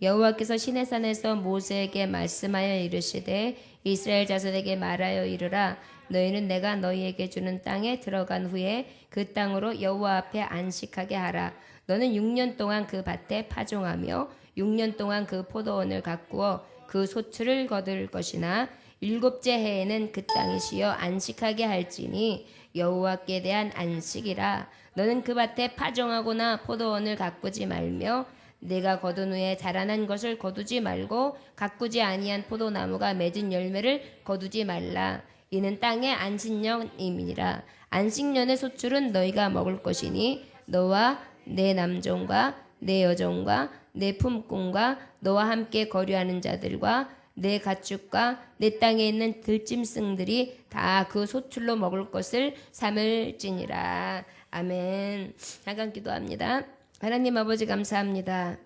여호와께서 시내산에서 모세에게 말씀하여 이르시되 이스라엘 자손에게 말하여 이르라. 너희는 내가 너희에게 주는 땅에 들어간 후에 그 땅으로 여호와 앞에 안식하게 하라. 너는 6년 동안 그 밭에 파종하며 6년 동안 그 포도원을 가꾸어 그 소출을 거둘 것이나 7째 해에는 그 땅이 쉬어 안식하게 할지니 여호와께 대한 안식이라. 너는 그 밭에 파종하거나 포도원을 가꾸지 말며 내가 거둔 후에 자라난 것을 거두지 말고 가꾸지 아니한 포도나무가 맺은 열매를 거두지 말라. 이는 땅의 안식년임이니라. 안식년의 소출은 너희가 먹을 것이니 너와 내 남종과 내 여종과 내 품꾼과 너와 함께 거류하는 자들과 내 가축과 내 땅에 있는 들짐승들이 다 그 소출로 먹을 것을 삼을지니라. 아멘. 잠깐 기도합니다. 하나님 아버지 감사합니다.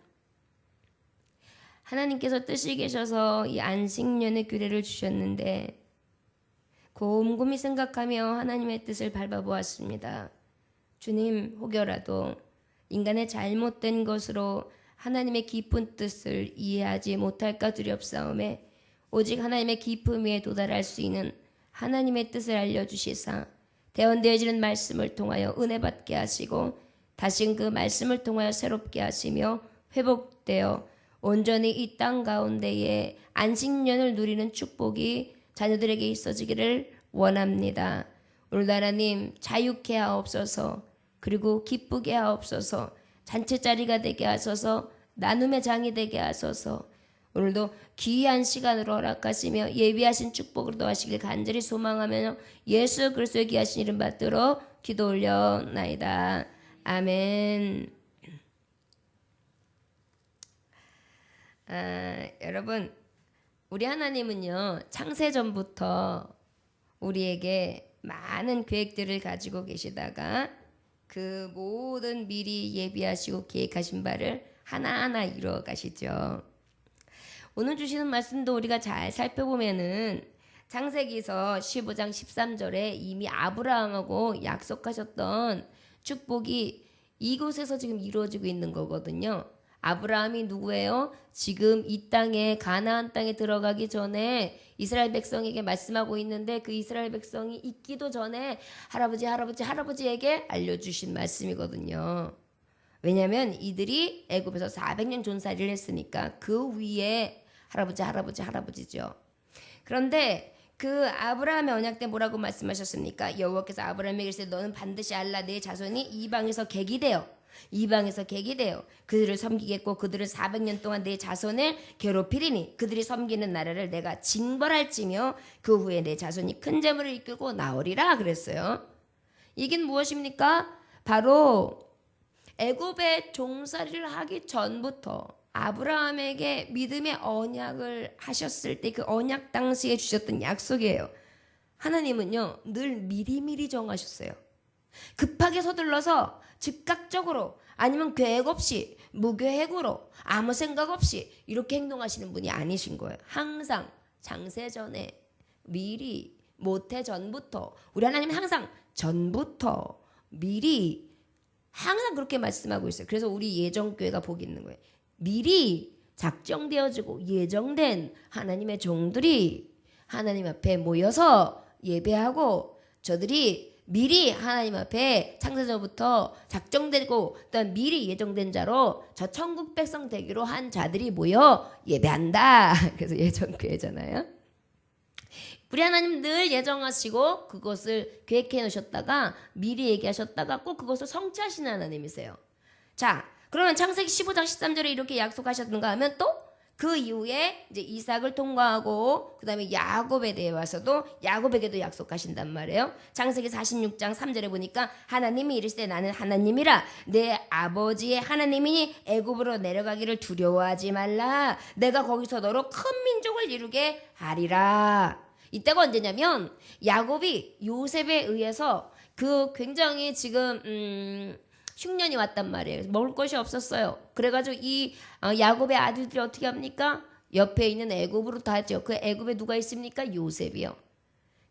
하나님께서 뜻이 계셔서 이 안식년의 규례를 주셨는데 곰곰이 생각하며 하나님의 뜻을 밟아보았습니다. 주님, 혹여라도 인간의 잘못된 것으로 하나님의 깊은 뜻을 이해하지 못할까 두렵사오매 오직 하나님의 깊음 위에 도달할 수 있는 하나님의 뜻을 알려주시사 대언되어지는 말씀을 통하여 은혜 받게 하시고 다시금 그 말씀을 통하여 새롭게 하시며 회복되어 온전히 이 땅 가운데에 안식년을 누리는 축복이 자녀들에게 있어지기를 원합니다. 오늘도 하나님 자유케 하옵소서. 그리고 기쁘게 하옵소서. 잔치자리가 되게 하소서. 나눔의 장이 되게 하소서. 오늘도 귀한 시간으로 허락하시며 예비하신 축복을 더하시길 간절히 소망하며 예수 그리스도의 귀하신 이름 받들어 기도 올려나이다. 아멘. 여러분, 우리 하나님은요 창세전부터 우리에게 많은 계획들을 가지고 계시다가 그 모든 미리 예비하시고 계획하신 바를 하나하나 이루어 가시죠. 오늘 주시는 말씀도 우리가 잘 살펴보면은 창세기서 15장 13절에 이미 아브라함하고 약속하셨던 축복이 이곳에서 지금 이루어지고 있는 거거든요. 아브라함이 누구예요? 지금 이 땅에 가나안 땅에 들어가기 전에 이스라엘 백성에게 말씀하고 있는데 그 이스라엘 백성이 있기도 전에 할아버지에게 알려주신 말씀이거든요. 왜냐하면 이들이 애굽에서 400년 존살이를 했으니까 그 위에 할아버지죠. 그런데 그 아브라함의 언약 때 뭐라고 말씀하셨습니까? 여호와께서 아브라함에게 이르시되 너는 반드시 알라 내 자손이 이방에서 객이 되어 그들을 섬기겠고 그들을 400년 동안 내 자손을 괴롭히리니 그들이 섬기는 나라를 내가 징벌할지며 그 후에 내 자손이 큰 재물을 이끌고 나오리라 그랬어요. 이긴 무엇입니까? 바로 애굽의 종살이를 하기 전부터 아브라함에게 믿음의 언약을 하셨을 때 그 언약 당시에 주셨던 약속이에요. 하나님은요 늘 미리미리 정하셨어요. 급하게 서둘러서 즉각적으로 아니면 계획 없이 무계획으로 아무 생각 없이 이렇게 행동하시는 분이 아니신 거예요. 항상 장세 전에 미리 모태 전부터 우리 하나님은 항상 전부터 미리 항상 그렇게 말씀하고 있어요. 그래서 우리 예정교회가 복이 있는 거예요. 미리 작정되어지고 예정된 하나님의 종들이 하나님 앞에 모여서 예배하고 저들이 미리 하나님 앞에 창세전부터 작정되고 또한 미리 예정된 자로 저 천국 백성 되기로 한 자들이 모여 예배한다. 그래서 예정교회잖아요. 우리 하나님 늘 예정하시고 그것을 계획해 놓으셨다가 미리 얘기하셨다가 꼭 그것을 성취하시는 하나님이세요. 자, 그러면 창세기 15장 13절에 이렇게 약속하셨는가 하면 또 그 이후에 이제 이삭을 통과하고 그 다음에 야곱에 대해 와서도 야곱에게도 약속하신단 말이에요. 창세기 46장 3절에 보니까 하나님이 이르시되 나는 하나님이라 내 아버지의 하나님이니 애굽으로 내려가기를 두려워하지 말라. 내가 거기서 너로 큰 민족을 이루게 하리라. 이때가 언제냐면 야곱이 요셉에 의해서 그 굉장히 지금 흉년이 왔단 말이에요. 먹을 것이 없었어요. 그래가지고 이 야곱의 아들들이 어떻게 합니까? 옆에 있는 애굽으로 가죠. 그 애굽에 누가 있습니까? 요셉이요.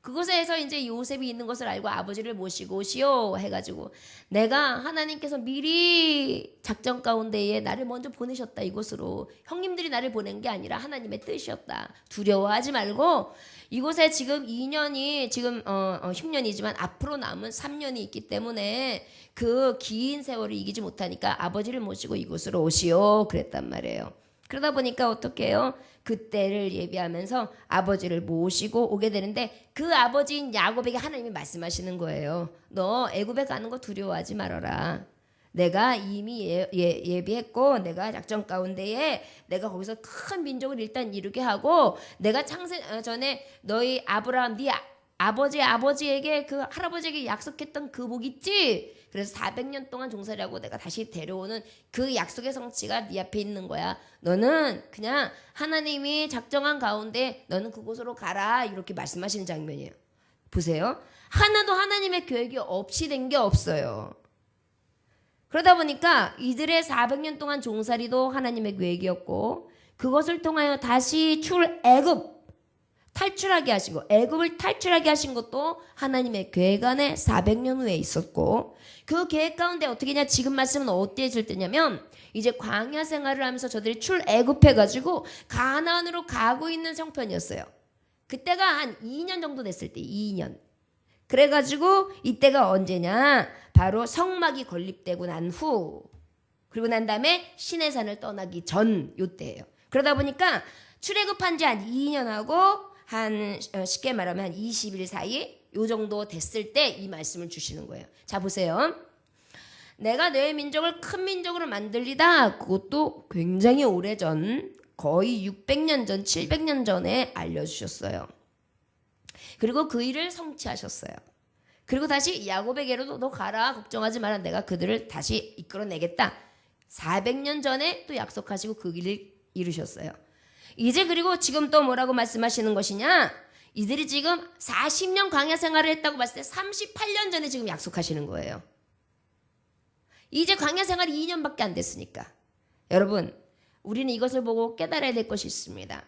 그곳에서 이제 요셉이 있는 것을 알고 아버지를 모시고 오시오 해가지고 내가 하나님께서 미리 작전 가운데에 나를 먼저 보내셨다. 이곳으로 형님들이 나를 보낸 게 아니라 하나님의 뜻이었다. 두려워하지 말고 이곳에 지금 2년이 지금 10년이지만 앞으로 남은 3년이 있기 때문에 그 긴 세월을 이기지 못하니까 아버지를 모시고 이곳으로 오시오 그랬단 말이에요. 그러다 보니까 어떻게 해요? 그때를 예비하면서 아버지를 모시고 오게 되는데 그 아버지인 야곱에게 하나님이 말씀하시는 거예요. 너 애굽에 가는 거 두려워하지 말아라. 내가 이미 예비했고 내가 작전 가운데에 내가 거기서 큰 민족을 일단 이루게 하고 내가 창세 전에 너희 아브라함 네 아버지에게 그 할아버지에게 약속했던 그 복 있지? 그래서 400년 동안 종살이하고 내가 다시 데려오는 그 약속의 성취가 네 앞에 있는 거야. 너는 그냥 하나님이 작정한 가운데 너는 그곳으로 가라 이렇게 말씀하시는 장면이에요. 보세요. 하나도 하나님의 계획이 없이 된 게 없어요. 그러다 보니까 이들의 400년 동안 종살이도 하나님의 계획이었고 그것을 통하여 다시 탈출하게 하시고 애굽을 탈출하게 하신 것도 하나님의 계획 안에 400년 후에 있었고 그 계획 가운데 어떻게 냐 지금 말씀은 어디에질 때냐면 이제 광야 생활을 하면서 저들이 출애굽해가지고 가나안으로 가고 있는 형편이었어요. 그때가 한 2년 정도 됐을 때 2년. 그래가지고 이때가 언제냐 바로 성막이 건립되고 난 후 그리고 난 다음에 시내산을 떠나기 전 요때예요. 그러다 보니까 출애굽한 지 한 2년하고 한 쉽게 말하면 한 20일 사이 요 정도 됐을 때 이 말씀을 주시는 거예요. 자 보세요. 내가 내 민족을 큰 민족으로 만들리다 그것도 굉장히 오래전 거의 600년 전 700년 전에 알려주셨어요. 그리고 그 일을 성취하셨어요. 그리고 다시 야곱에게로도 너 가라 걱정하지 마라 내가 그들을 다시 이끌어내겠다. 400년 전에 또 약속하시고 그 일을 이루셨어요. 이제 그리고 지금 또 뭐라고 말씀하시는 것이냐 이들이 지금 40년 광야 생활을 했다고 봤을 때 38년 전에 지금 약속하시는 거예요. 이제 광야 생활이 2년밖에 안 됐으니까 여러분 우리는 이것을 보고 깨달아야 될 것이 있습니다.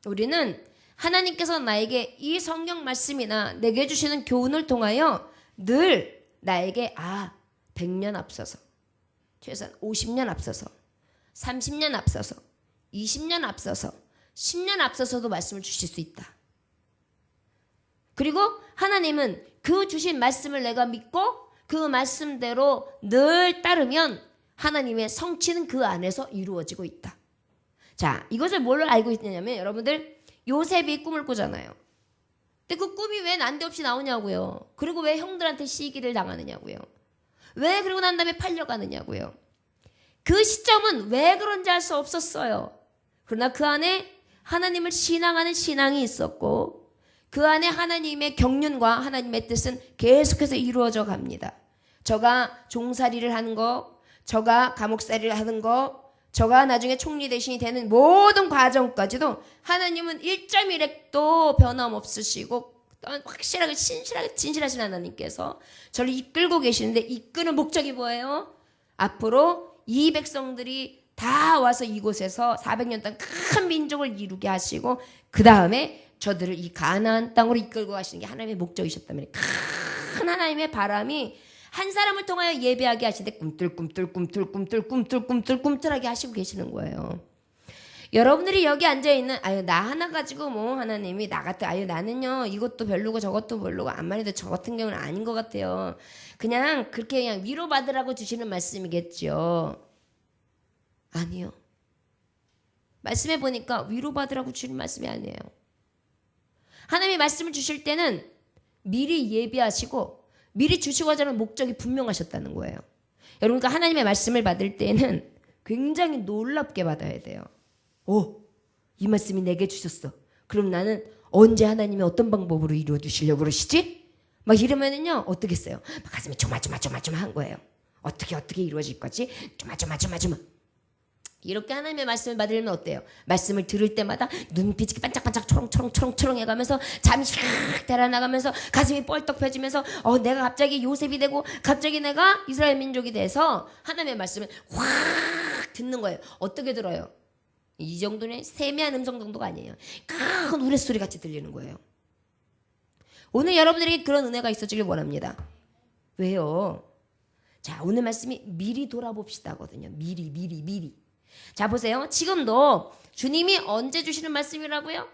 우리는 하나님께서 나에게 이 성경 말씀이나 내게 주시는 교훈을 통하여 늘 나에게 100년 앞서서 최소한 50년 앞서서 30년 앞서서 20년 앞서서 10년 앞서서도 말씀을 주실 수 있다. 그리고 하나님은 그 주신 말씀을 내가 믿고 그 말씀대로 늘 따르면 하나님의 성취는 그 안에서 이루어지고 있다. 자, 이것을 뭘로 알고 있느냐면 여러분들 요셉이 꿈을 꾸잖아요. 근데 그 꿈이 왜 난데없이 나오냐고요. 그리고 왜 형들한테 시기를 당하느냐고요. 왜 그러고 난 다음에 팔려가느냐고요. 그 시점은 왜 그런지 알 수 없었어요. 그러나 그 안에 하나님을 신앙하는 신앙이 있었고 그 안에 하나님의 경륜과 하나님의 뜻은 계속해서 이루어져 갑니다. 저가 종살이를 하는 거, 저가 감옥살이를 하는 거, 저가 나중에 총리 대신이 되는 모든 과정까지도 하나님은 1.1핵도 변함없으시고 확실하게 신실하게 진실하신 하나님께서 저를 이끌고 계시는데 이끄는 목적이 뭐예요? 앞으로 이 백성들이 다 와서 이곳에서 400년 동안 큰 민족을 이루게 하시고 그 다음에 저들을 이 가나안 땅으로 이끌고 가시는 게 하나님의 목적이셨다면 큰 하나님의 바람이 한 사람을 통하여 예배하게 하시는데 꿈틀꿈틀하게 하시고 계시는 거예요. 여러분들이 여기 앉아있는 나 하나 가지고 뭐 하나님이 나 같아 나는요 이것도 별로고 저것도 별로고 암만 해도 저 같은 경우는 아닌 것 같아요. 그냥 그렇게 그냥 위로받으라고 주시는 말씀이겠죠. 아니요. 말씀해 보니까 위로받으라고 주시는 말씀이 아니에요. 하나님이 말씀을 주실 때는 미리 예비하시고 미리 주시고자 하는 목적이 분명하셨다는 거예요. 여러분 그러니까 하나님의 말씀을 받을 때는 굉장히 놀랍게 받아야 돼요. 이 말씀이 내게 주셨어. 그럼 나는 언제 하나님이 어떤 방법으로 이루어 주시려고 그러시지? 막 이러면은요 어떻게 했어요? 막 가슴이 조마조마한 거예요. 어떻게 이루어질 거지? 조마조마. 이렇게 하나님의 말씀을 받으려면 어때요? 말씀을 들을 때마다 눈빛이 반짝반짝 초롱초롱 해가면서 잠이 샥 달아나가면서 가슴이 뻘떡 펴지면서 내가 갑자기 요셉이 되고 갑자기 내가 이스라엘 민족이 돼서 하나님의 말씀을 확 듣는 거예요. 어떻게 들어요? 이 정도는 세미한 음성 정도가 아니에요. 큰 우레소리 같이 들리는 거예요. 오늘 여러분들에게 그런 은혜가 있어지길 원합니다. 왜요? 자, 오늘 말씀이 미리 돌아봅시다거든요. 미리. 자, 보세요. 지금도 주님이 언제 주시는 말씀이라고요?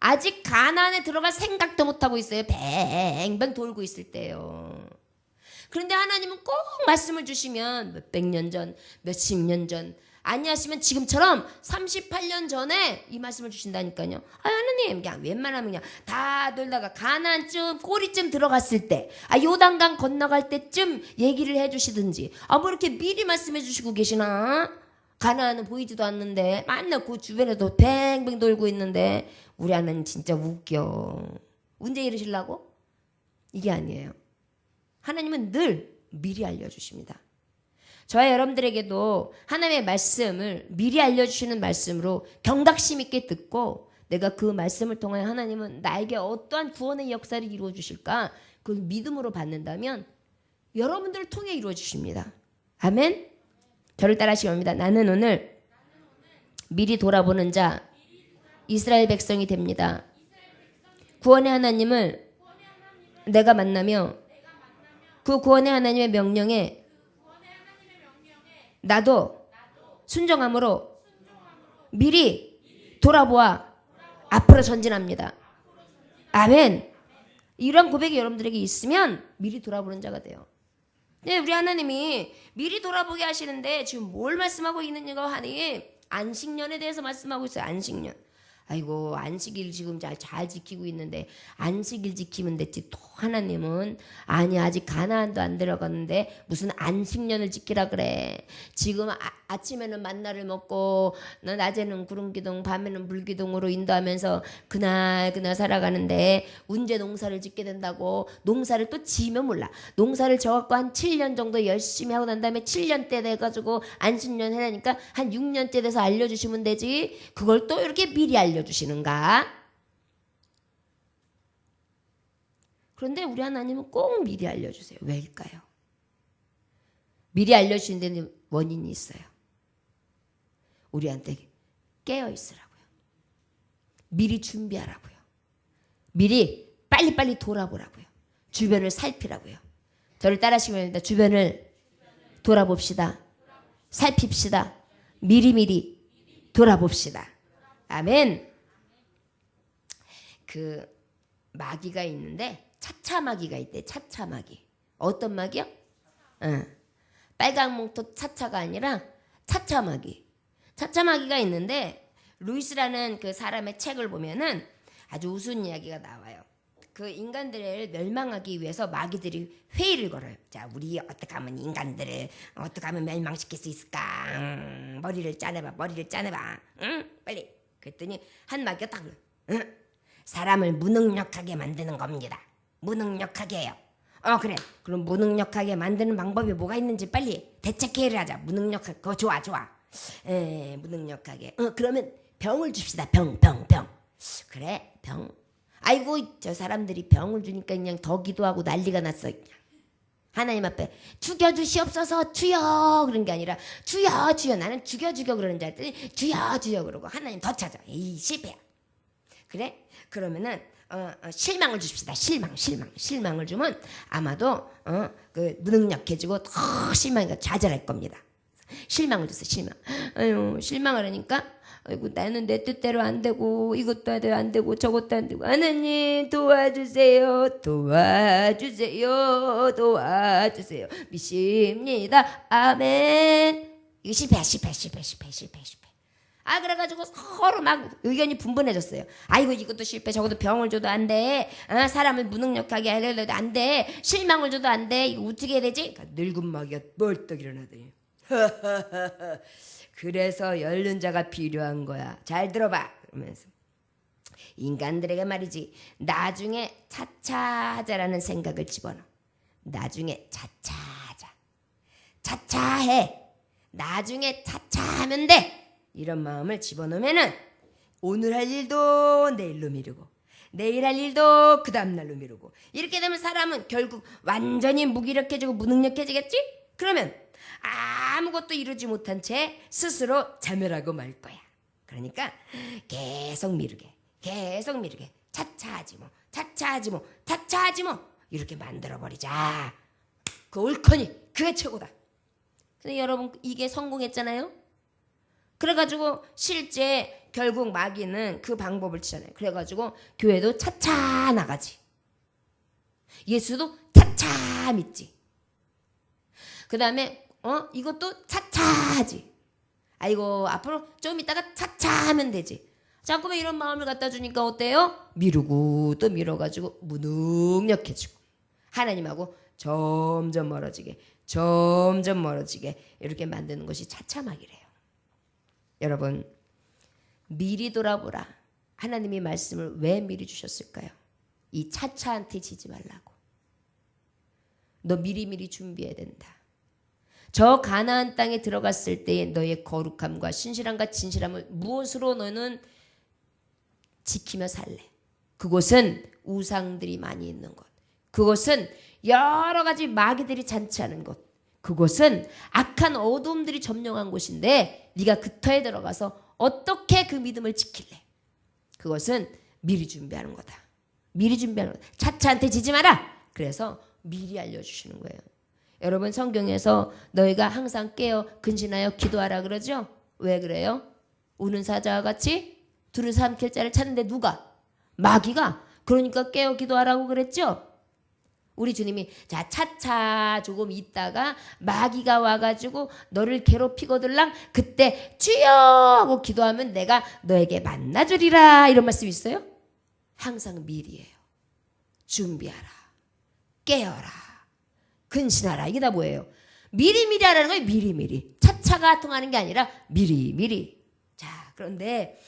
아직 가나안에 들어갈 생각도 못하고 있어요. 뱅뱅 돌고 있을 때요. 그런데 하나님은 꼭 말씀을 주시면 몇백 년 전, 몇십 년 전, 아니하시면 지금처럼 38년 전에 이 말씀을 주신다니까요. 아, 하나님, 그냥 웬만하면 그냥 다 돌다가 가나안쯤 꼬리쯤 들어갔을 때, 요단강 건너갈 때쯤 얘기를 해주시든지, 뭐 이렇게 미리 말씀해 주시고 계시나? 가나안은 보이지도 않는데 맨날 그 주변에도 뱅뱅 돌고 있는데 우리 하나님 진짜 웃겨. 언제 이러시려고? 이게 아니에요. 하나님은 늘 미리 알려주십니다. 저와 여러분들에게도 하나님의 말씀을 미리 알려주시는 말씀으로 경각심 있게 듣고 내가 그 말씀을 통하여 하나님은 나에게 어떠한 구원의 역사를 이루어 주실까 그걸 믿음으로 받는다면 여러분들을 통해 이루어 주십니다. 아멘. 저를 따라하시기 바랍니다. 나는 오늘 미리 돌아보는 자 이스라엘 백성이 됩니다. 구원의 하나님을 내가 만나며 그 구원의 하나님의 명령에 나도 순종함으로 미리 돌아보아 앞으로 전진합니다. 아멘. 이런 고백이 여러분들에게 있으면 미리 돌아보는 자가 돼요. 네, 우리 하나님이 미리 돌아보게 하시는데 지금 뭘 말씀하고 있느냐고 하니 안식년에 대해서 말씀하고 있어요. 안식년. 아이고, 안식일 지금 잘 지키고 있는데 안식일 지키면 됐지. 또 하나님은 아니 아직 가나안도 안 들어갔는데 무슨 안식년을 지키라 그래. 지금 아침에는 만나를 먹고 낮에는 구름기둥 밤에는 불기둥으로 인도하면서 그날 살아가는데 언제 농사를 짓게 된다고. 농사를 또 지면 몰라. 농사를 져갖고 한 7년 정도 열심히 하고 난 다음에 7년째 돼가지고 안식년 해라니까 한 6년째 돼서 알려주시면 되지. 그걸 또 이렇게 미리 알려주시는가? 그런데 우리 하나님은 꼭 미리 알려주세요. 왜일까요? 미리 알려주시는 데는 원인이 있어요. 우리한테 깨어있으라고요. 미리 준비하라고요. 미리 빨리빨리 돌아보라고요. 주변을 살피라고요. 저를 따라하시면 됩니다. 주변을 돌아봅시다. 살핍시다. 미리미리 돌아봅시다. 아멘. 그 마귀가 있는데 차차 마귀가 있대. 차차 마귀. 어떤 마귀요? 빨강 목토 차차가 아니라 차차 마귀. 차차 마귀가 있는데 루이스라는 그 사람의 책을 보면은 아주 우스운 이야기가 나와요. 그 인간들을 멸망하기 위해서 마귀들이 회의를 걸어요. 자, 우리 어떻게 하면 인간들을 어떻게 하면 멸망시킬 수 있을까? 머리를 짜내봐. 응? 빨리. 그랬더니 한 마귀가 딱 사람을 무능력하게 만드는 겁니다. 무능력하게 해요. 그래. 그럼 무능력하게 만드는 방법이 뭐가 있는지 빨리 대책회의를 하자. 무능력하게. 그거 좋아. 무능력하게. 그러면 병을 줍시다. 병. 그래, 병. 아이고, 저 사람들이 병을 주니까 그냥 더 기도하고 난리가 났어. 하나님 앞에 죽여주시옵소서 주여 그런 게 아니라 주여 나는 죽여 그러는 줄 알았더니 주여 그러고 하나님 더 찾아. 이 실패야. 그래? 그러면은 실망을 주십시다. 실망을 주면 아마도 그 무능력해지고 더 실망이 좌절할 겁니다. 실망을 주세요. 실망을 하니까 아이고 나는 내 뜻대로 안 되고 이것도 안 되고 저것도 안 되고 하나님 도와주세요. 믿습니다. 아멘. 이거 실패. 그래가지고 서로 막 의견이 분분해졌어요. 아이고 이것도 실패, 저것도 병을 줘도 안 돼. 사람을 무능력하게 하려도 안 돼. 실망을 줘도 안 돼. 이거 어떻게 해야 되지? 그러니까 늙은 마귀가 벌떡 일어나더니 그래서 열린 자가 필요한 거야. 잘 들어봐. 그러면서 인간들에게 말이지 나중에 차차하자라는 생각을 집어넣어. 나중에 차차해. 나중에 차차하면 돼. 이런 마음을 집어넣으면은 오늘 할 일도 내일로 미루고 내일 할 일도 그 다음날로 미루고 이렇게 되면 사람은 결국 완전히 무기력해지고 무능력해지겠지? 그러면 아무것도 이루지 못한 채 스스로 자멸하고 말 거야. 그러니까 계속 미루게 차차하지 뭐. 차차하지 뭐, 차차하지 뭐 이렇게 만들어버리자. 그 옳거니 그게 최고다. 근데 여러분 이게 성공했잖아요. 그래가지고 실제 결국 마귀는 그 방법을 치잖아요. 그래가지고 교회도 차차 나가지. 예수도 차차 믿지. 그 다음에 이것도 차차 하지. 아이고 앞으로 좀 이따가 차차 하면 되지. 자꾸만 이런 마음을 갖다 주니까 어때요? 미루고 또 미뤄가지고 무능력해지고 하나님하고 점점 멀어지게 이렇게 만드는 것이 차차막이래요. 여러분 미리 돌아보라. 하나님이 말씀을 왜 미리 주셨을까요? 이 차차한테 지지 말라고. 너 미리미리 준비해야 된다. 저 가나안 땅에 들어갔을 때의 너의 거룩함과 신실함과 진실함을 무엇으로 너는 지키며 살래? 그곳은 우상들이 많이 있는 곳. 그곳은 여러 가지 마귀들이 잔치하는 곳. 그곳은 악한 어둠들이 점령한 곳인데 네가 그 터에 들어가서 어떻게 그 믿음을 지킬래? 그것은 미리 준비하는 거다. 미리 준비하는 거다. 차차한테 지지 마라. 그래서 미리 알려주시는 거예요. 여러분 성경에서 너희가 항상 깨어 근신하여 기도하라 그러죠? 왜 그래요? 우는 사자와 같이 두루 삼킬 자를 찾는데 누가? 마귀가. 그러니까 깨어 기도하라고 그랬죠? 우리 주님이 자 차차 조금 있다가 마귀가 와가지고 너를 괴롭히거들랑 그때 주여 하고 기도하면 내가 너에게 만나주리라 이런 말씀 있어요? 항상 미리예요. 준비하라. 깨어라. 근신하라. 이게 다 뭐예요? 미리미리 하라는 거예요. 미리미리. 차차가 통하는 게 아니라 미리미리. 자 그런데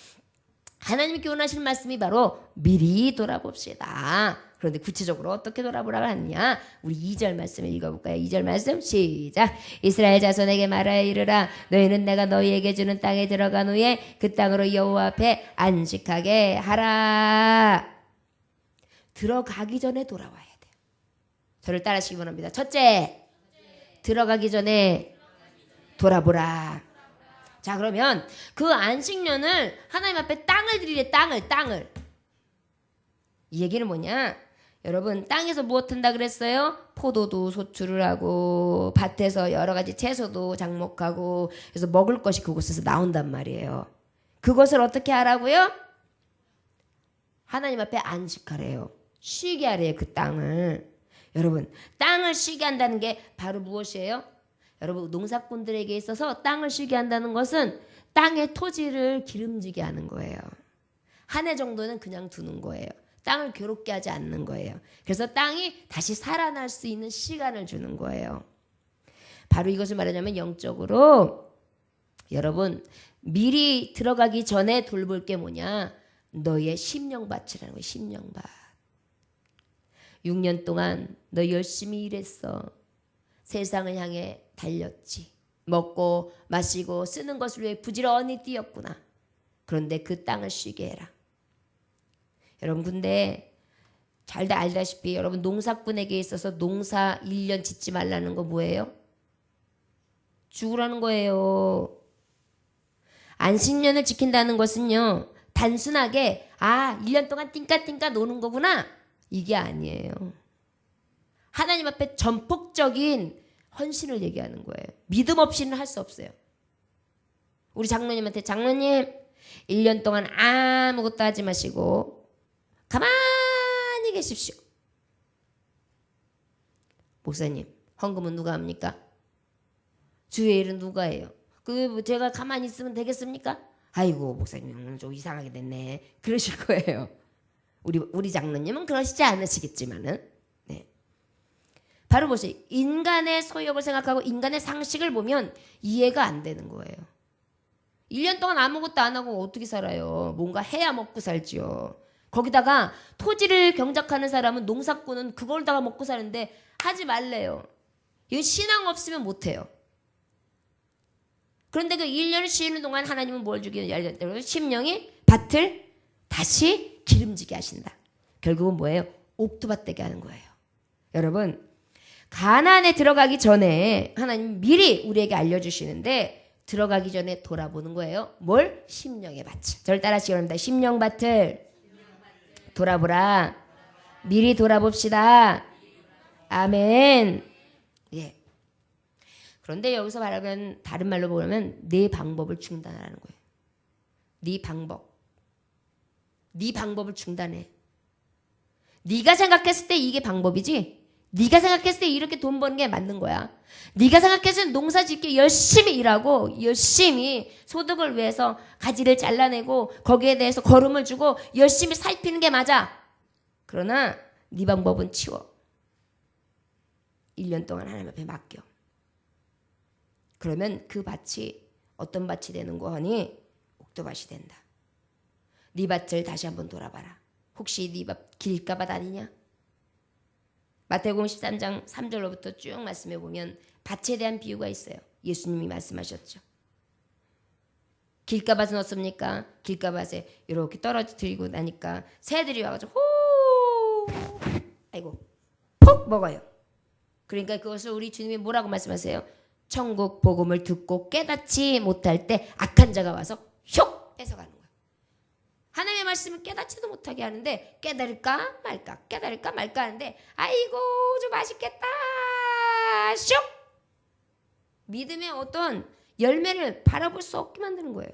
하나님이 교훈하실 말씀이 바로 미리 돌아봅시다. 그런데 구체적으로 어떻게 돌아보라고 하느냐? 우리 2절 말씀을 읽어볼까요? 2절 말씀 시작. 이스라엘 자손에게 말하여 이르라. 너희는 내가 너희에게 주는 땅에 들어간 후에 그 땅으로 여호와 앞에 안식하게 하라. 들어가기 전에 돌아와야 돼요. 저를 따라하시기 원합니다. 첫째, 들어가기 전에 돌아보라. 자 그러면 그 안식년을 하나님 앞에 땅을 드리래. 땅을. 이 얘기는 뭐냐? 여러분 땅에서 무엇 한다 그랬어요? 포도도 소출을 하고 밭에서 여러 가지 채소도 장목하고 그래서 먹을 것이 그곳에서 나온단 말이에요. 그것을 어떻게 하라고요? 하나님 앞에 안식하래요. 쉬게 하래요. 그 땅을. 여러분 땅을 쉬게 한다는 게 바로 무엇이에요? 여러분 농사꾼들에게 있어서 땅을 쉬게 한다는 것은 땅의 토지를 기름지게 하는 거예요. 한 해 정도는 그냥 두는 거예요. 땅을 괴롭게 하지 않는 거예요. 그래서 땅이 다시 살아날 수 있는 시간을 주는 거예요. 바로 이것을 말하자면 영적으로 여러분 미리 들어가기 전에 돌볼 게 뭐냐? 너의 심령밭이라는 거예요. 심령밭. 6년 동안 너 열심히 일했어. 세상을 향해 달렸지. 먹고 마시고 쓰는 것을 위해 부지런히 뛰었구나. 그런데 그 땅을 쉬게 해라. 여러분 근데 잘 알다시피 여러분 농사꾼에게 있어서 농사 1년 짓지 말라는 거 뭐예요? 죽으라는 거예요. 안식년을 지킨다는 것은요. 단순하게 1년 동안 띵까띵까 노는 거구나. 이게 아니에요. 하나님 앞에 전폭적인 헌신을 얘기하는 거예요. 믿음 없이는 할 수 없어요. 우리 장로님한테 장로님 1년 동안 아무것도 하지 마시고 가만히 계십시오. 목사님 헌금은 누가 합니까? 주의 일은 누가 해요? 제가 가만히 있으면 되겠습니까? 아이고 목사님 좀 이상하게 됐네. 그러실 거예요. 우리 장로님은 그러시지 않으시겠지만은 네. 바로 보세요. 인간의 소욕을 생각하고 인간의 상식을 보면 이해가 안 되는 거예요. 1년 동안 아무것도 안 하고 어떻게 살아요? 뭔가 해야 먹고 살지요. 거기다가 토지를 경작하는 사람은 농사꾼은 그걸다가 먹고 사는데 하지 말래요. 이거 신앙 없으면 못해요. 그런데 그 1년을 쉬는 동안 하나님은 뭘 주기는 심령이 밭을 다시 기름지게 하신다. 결국은 뭐예요? 옥토밭 되게 하는 거예요. 여러분 가나안에 들어가기 전에 하나님 미리 우리에게 알려주시는데 들어가기 전에 돌아보는 거예요. 뭘? 심령의 밭을. 저를 따라하시기 바랍니다. 심령밭을 돌아보라. 미리 돌아봅시다. 아멘. 예. 그런데 여기서 말하면 다른 말로 보면 내 방법을 중단하라는 거예요. 네 방법. 네 방법을 중단해. 네가 생각했을 때 이게 방법이지. 네가 생각했을 때 이렇게 돈 버는 게 맞는 거야. 네가 생각했을 때 농사 짓기 열심히 일하고 열심히 소득을 위해서 가지를 잘라내고 거기에 대해서 거름을 주고 열심히 살피는 게 맞아. 그러나 네 방법은 치워. 1년 동안 하나님 앞에 맡겨. 그러면 그 밭이 어떤 밭이 되는 거 하니? 옥토밭이 된다. 네 밭을 다시 한번 돌아봐라. 혹시 네 밭 길가밭 아니냐? 마태복음 13장 3절로부터 쭉 말씀해 보면 밭에 대한 비유가 있어요. 예수님이 말씀하셨죠. 길가밭은 어떻습니까? 길가밭에 이렇게 떨어뜨리고 나니까 새들이 와가지고 호 아이고 푹 먹어요. 그러니까 그것을 우리 주님이 뭐라고 말씀하세요? 천국 복음을 듣고 깨닫지 못할 때 악한 자가 와서 슉 뺏어가는 거예요. 하나님의 말씀을 깨닫지도 못하게 하는데 깨달을까 말까 깨달을까 말까 하는데 아이고 좀 맛있겠다 슉 믿음의 어떤 열매를 바라볼 수 없게 만드는 거예요.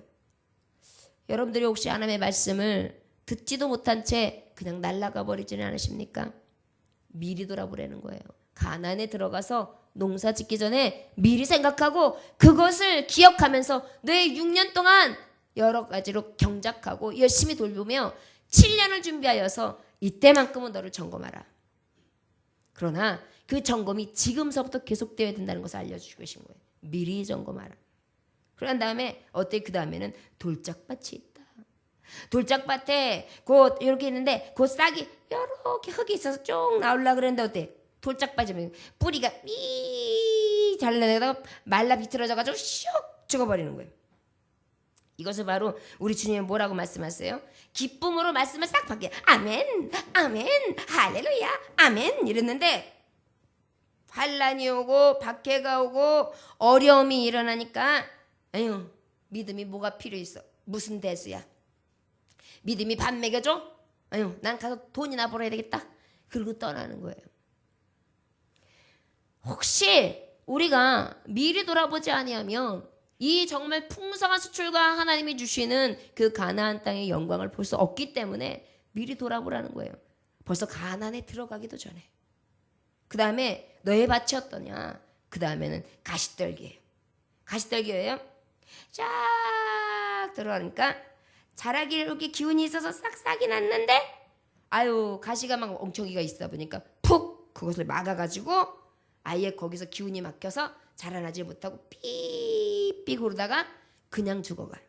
여러분들이 혹시 하나님의 말씀을 듣지도 못한 채 그냥 날아가 버리지는 않으십니까? 미리 돌아보라는 거예요. 가나안에 들어가서 농사 짓기 전에 미리 생각하고 그것을 기억하면서 내 6년 동안 여러 가지로 경작하고 열심히 돌보며 7년을 준비하여서 이때만큼은 너를 점검하라. 그러나 그 점검이 지금서부터 계속되어야 된다는 것을 알려주시고 계신 거예요. 미리 점검하라. 그런 다음에 어때? 그 다음에는 돌짝밭이 있다. 돌짝밭에 곧 이렇게 있는데 곧 싹이 이렇게 흙이 있어서 쭉 나오려고 그랬는데 어때? 돌짝밭이면 뿌리가 삐 잘라내다가 말라 비틀어져가지고 슉 죽어버리는 거예요. 이것을 바로 우리 주님은 뭐라고 말씀하세요? 기쁨으로 말씀을 싹 바뀌어 아멘 아멘 할렐루야 아멘 이랬는데 환란이 오고 박해가 오고 어려움이 일어나니까 에휴 믿음이 뭐가 필요 있어? 무슨 대수야? 믿음이 밥 먹여줘? 에휴 난 가서 돈이나 벌어야 되겠다. 그리고 떠나는 거예요. 혹시 우리가 미리 돌아보지 아니하면 이 정말 풍성한 수출과 하나님이 주시는 그 가나안 땅의 영광을 볼 수 없기 때문에 미리 돌아보라는 거예요. 벌써 가나안에 들어가기도 전에. 그 다음에 너의 밭이 어떠냐? 그 다음에는 가시떨기예요. 가시떨기예요. 쫙 들어가니까 자라기 이렇게 기운이 있어서 싹싹이 났는데 아유 가시가 막 엉청이가 있다 보니까 푹 그것을 막아가지고 아예 거기서 기운이 막혀서 자라나지 못하고 삐삐 그러다가 그냥 죽어가요.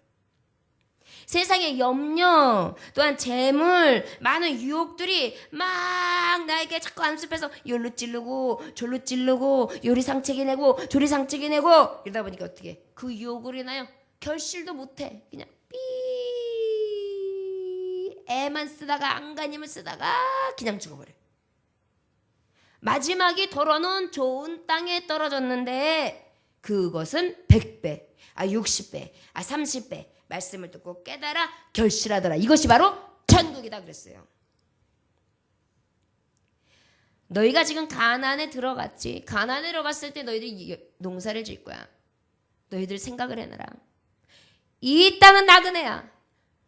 세상의 염려 또한 재물 많은 유혹들이 막 나에게 자꾸 안습해서 요로 찌르고 졸로 찌르고 요리 상책이 내고 조리 상책이 내고 이러다 보니까 어떻게 그 유혹으로 인하여 결실도 못해. 그냥 삐 애만 쓰다가 안간힘을 쓰다가 그냥 죽어버려요. 마지막이 덜어놓은 좋은 땅에 떨어졌는데 그것은 100배, 60배, 30배 말씀을 듣고 깨달아 결실하더라. 이것이 바로 천국이다 그랬어요. 너희가 지금 가나안에 들어갔지. 가나안에 들어갔을 때 너희들이 농사를 질 거야. 너희들 생각을 해놔라. 이 땅은 나그네야.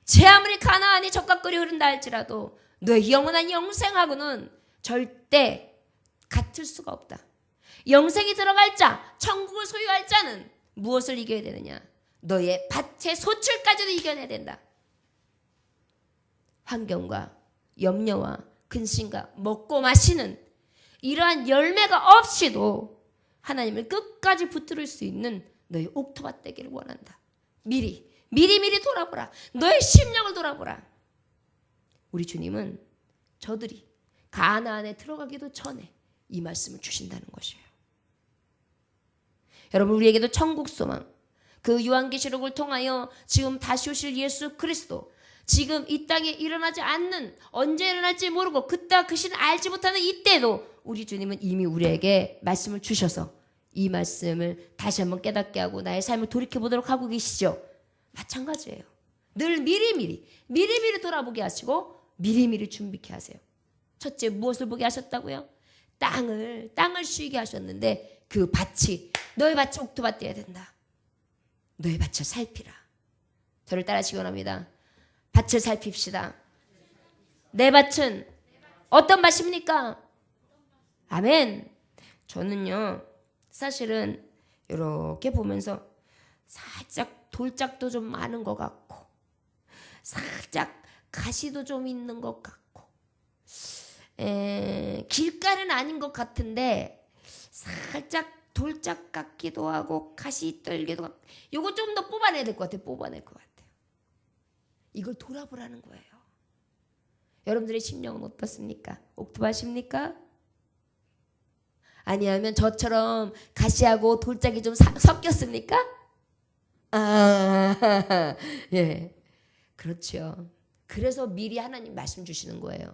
제 아무리 가나안이 적각거리 흐른다 할지라도 너의 영원한 영생하고는 절대 같을 수가 없다. 영생이 들어갈 자, 천국을 소유할 자는 무엇을 이겨야 되느냐? 너의 밭의 소출까지도 이겨내야 된다. 환경과 염려와 근심과 먹고 마시는 이러한 열매가 없이도 하나님을 끝까지 붙들을 수 있는 너의 옥토밭 되기를 원한다. 미리 돌아보라. 너의 심령을 돌아보라. 우리 주님은 저들이 가나안에 들어가기도 전에 이 말씀을 주신다는 것이에요. 여러분 우리에게도 천국 소망 그 요한계시록을 통하여 지금 다시 오실 예수 그리스도 지금 이 땅에 일어나지 않는 언제 일어날지 모르고 그때 그 시는 알지 못하는 이때도 우리 주님은 이미 우리에게 말씀을 주셔서 이 말씀을 다시 한번 깨닫게 하고 나의 삶을 돌이켜보도록 하고 계시죠. 마찬가지예요. 늘 미리미리 돌아보게 하시고 미리미리 준비케 하세요. 첫째 무엇을 보게 하셨다고요? 땅을 쉬게 하셨는데 그 밭이 너의 밭이 옥토밭 돼야 된다. 너의 밭을 살피라. 저를 따라하시기 원합니다. 밭을 살핍시다. 내 밭은 어떤 밭입니까? 아멘. 저는요 사실은 이렇게 보면서 살짝 돌짝도 좀 많은 것 같고 살짝 가시도 좀 있는 것 같고 길가는 아닌 것 같은데 살짝 돌짝 같기도 하고 가시 떨기도 하고 요거 좀 더 뽑아내야 될 것 같아요. 뽑아낼 것 같아요. 이걸 돌아보라는 거예요. 여러분들의 심령은 어떻습니까? 옥토밭입니까? 아니면 저처럼 가시하고 돌짝이 좀 섞였습니까? 예, 그렇죠. 그래서 미리 하나님 말씀 주시는 거예요.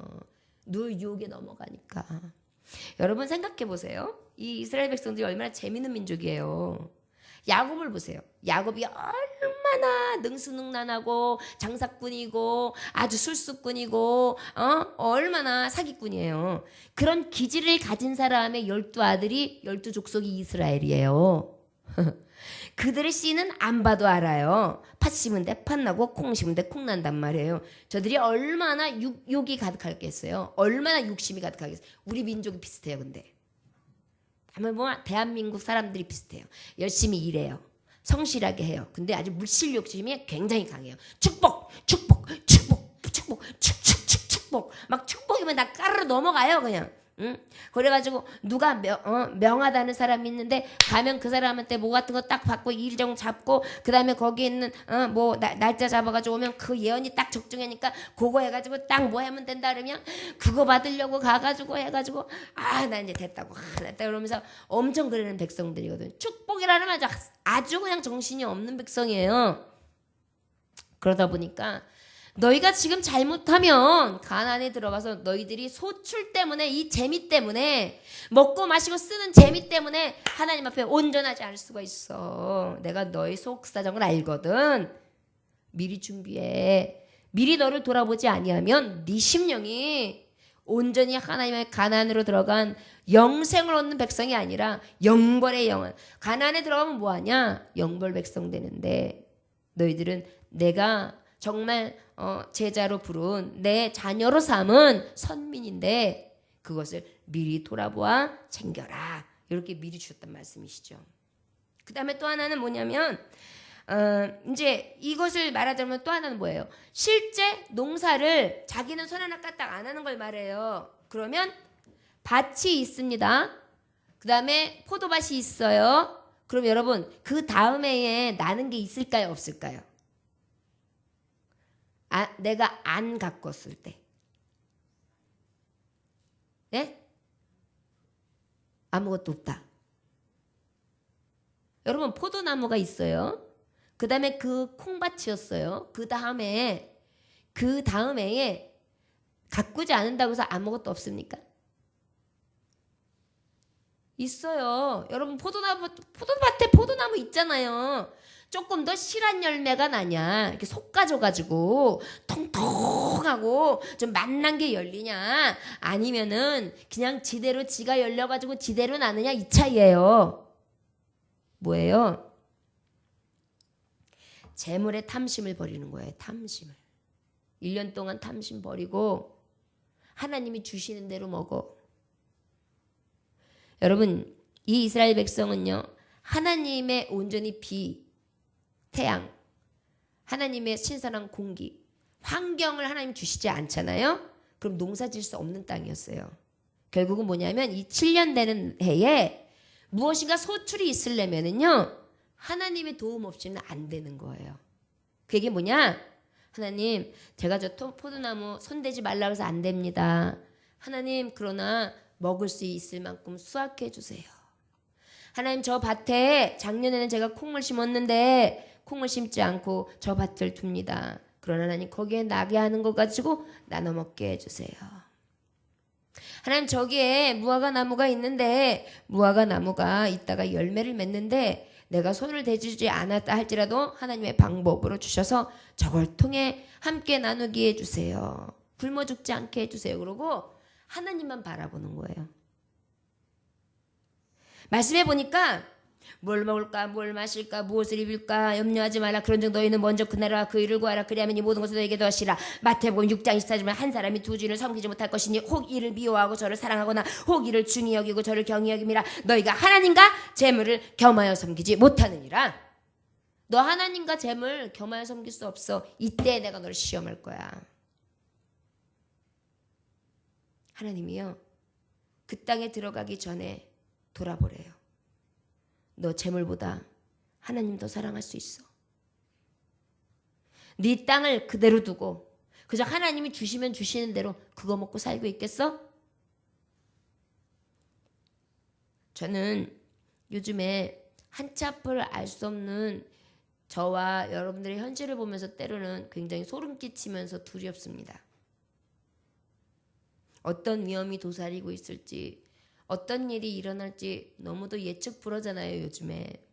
너 유혹에 넘어가니까. 여러분 생각해 보세요. 이 이스라엘 백성들이 얼마나 재밌는 민족이에요. 야곱을 보세요. 야곱이 얼마나 능수능란하고 장사꾼이고 아주 술수꾼이고 얼마나 사기꾼이에요. 그런 기질을 가진 사람의 12아들이 12족속이 이스라엘이에요. 그들의 씨는 안 봐도 알아요. 팥 심은 데 팥 나고 콩 심은 데 콩 난단 말이에요. 저들이 얼마나 욕이 가득하겠어요. 얼마나 욕심이 가득하겠어요. 우리 민족이 비슷해요. 근데 한번 보면 대한민국 사람들이 비슷해요. 열심히 일해요. 성실하게 해요. 근데 아주 물질 욕심이 굉장히 강해요. 축복 막 축복이면 다 까르르 넘어가요 그냥. 응? 그래가지고 누가 명하다는 사람이 있는데 가면 그 사람한테 뭐 같은 거 딱 받고 일정 잡고 그 다음에 거기 있는 뭐 날짜 잡아가지고 오면 그 예언이 딱 적중하니까 그거 해가지고 딱 뭐 하면 된다 그러면 그거 받으려고 가가지고 해가지고 나 이제 됐다 그러면서 엄청 그러는 백성들이거든. 축복이라는 말 아주 그냥 정신이 없는 백성이에요. 그러다 보니까 너희가 지금 잘못하면 가나안에 들어가서 너희들이 소출 때문에 이 재미 때문에 먹고 마시고 쓰는 재미 때문에 하나님 앞에 온전하지 않을 수가 있어. 내가 너희 속사정을 알거든. 미리 준비해. 미리 너를 돌아보지 아니하면 네 심령이 온전히 하나님의 가나안으로 들어간 영생을 얻는 백성이 아니라 영벌의 영혼. 가나안에 들어가면 뭐하냐? 영벌 백성 되는데 너희들은 내가 정말 제자로 부른 내 자녀로 삼은 선민인데 그것을 미리 돌아보아 챙겨라. 이렇게 미리 주셨단 말씀이시죠. 그 다음에 또 하나는 뭐냐면 이제 이것을 말하자면 또 하나는 뭐예요? 실제 농사를 자기는 손 하나 까딱 안 하는 걸 말해요. 그러면 밭이 있습니다. 그 다음에 포도밭이 있어요. 그럼 여러분 그 다음 해에 나는 게 있을까요? 없을까요? 내가 안 가꿨을 때. 네? 아무것도 없다. 여러분 포도나무가 있어요. 그 다음에 그 콩밭이었어요. 그 다음에 가꾸지 않는다고 해서 아무것도 없습니까? 있어요. 여러분 포도밭에 포도나무 있잖아요. 조금 더 실한 열매가 나냐, 이렇게 솎아져가지고 통통하고 좀 맛난 게 열리냐, 아니면은 그냥 지대로 지가 열려가지고 지대로 나느냐, 이 차이예요. 뭐예요? 재물의 탐심을 버리는 거예요. 탐심을. 1년 동안 탐심 버리고 하나님이 주시는 대로 먹어. 여러분 이 이스라엘 백성은요, 하나님의 온전히 태양, 하나님의 신선한 공기, 환경을 하나님 주시지 않잖아요. 그럼 농사 지을 수 없는 땅이었어요. 결국은 뭐냐면 이 7년 되는 해에 무엇인가 소출이 있으려면은요, 하나님의 도움 없이는 안 되는 거예요. 그게 뭐냐? 하나님, 제가 저 포도나무 손대지 말라고 해서 안 됩니다. 하나님, 그러나 먹을 수 있을 만큼 수확해 주세요. 하나님, 저 밭에 작년에는 제가 콩을 심었는데 콩을 심지 않고 저 밭을 둡니다. 그러나 하나님, 거기에 나게 하는 거 가지고 나눠 먹게 해주세요. 하나님, 저기에 무화과 나무가 있는데 무화과 나무가 있다가 열매를 맺는데 내가 손을 대주지 않았다 할지라도 하나님의 방법으로 주셔서 저걸 통해 함께 나누게 해주세요. 굶어 죽지 않게 해주세요. 그러고 하나님만 바라보는 거예요. 말씀해 보니까 뭘 먹을까 뭘 마실까 무엇을 입을까 염려하지 말라. 그런즉 너희는 먼저 그 나라와 그 일을 구하라. 그리하면 이 모든 것을 너희에게 더하시라. 마태복음 6장 24절에 한 사람이 두 주인을 섬기지 못할 것이니 혹 이를 미워하고 저를 사랑하거나 혹 이를 중히 여기고 저를 경히 여김이라. 너희가 하나님과 재물을 겸하여 섬기지 못하느니라. 너 하나님과 재물 겸하여 섬길 수 없어. 이때 내가 너를 시험할 거야. 하나님이요 그 땅에 들어가기 전에 돌아보래요. 너 재물보다 하나님 더 사랑할 수 있어. 네 땅을 그대로 두고 그저 하나님이 주시면 주시는 대로 그거 먹고 살고 있겠어? 저는 요즘에 한치 앞을 알 수 없는 저와 여러분들의 현실을 보면서 때로는 굉장히 소름 끼치면서 두렵습니다. 어떤 위험이 도사리고 있을지 어떤 일이 일어날지 너무도 예측 불허잖아요 요즘에.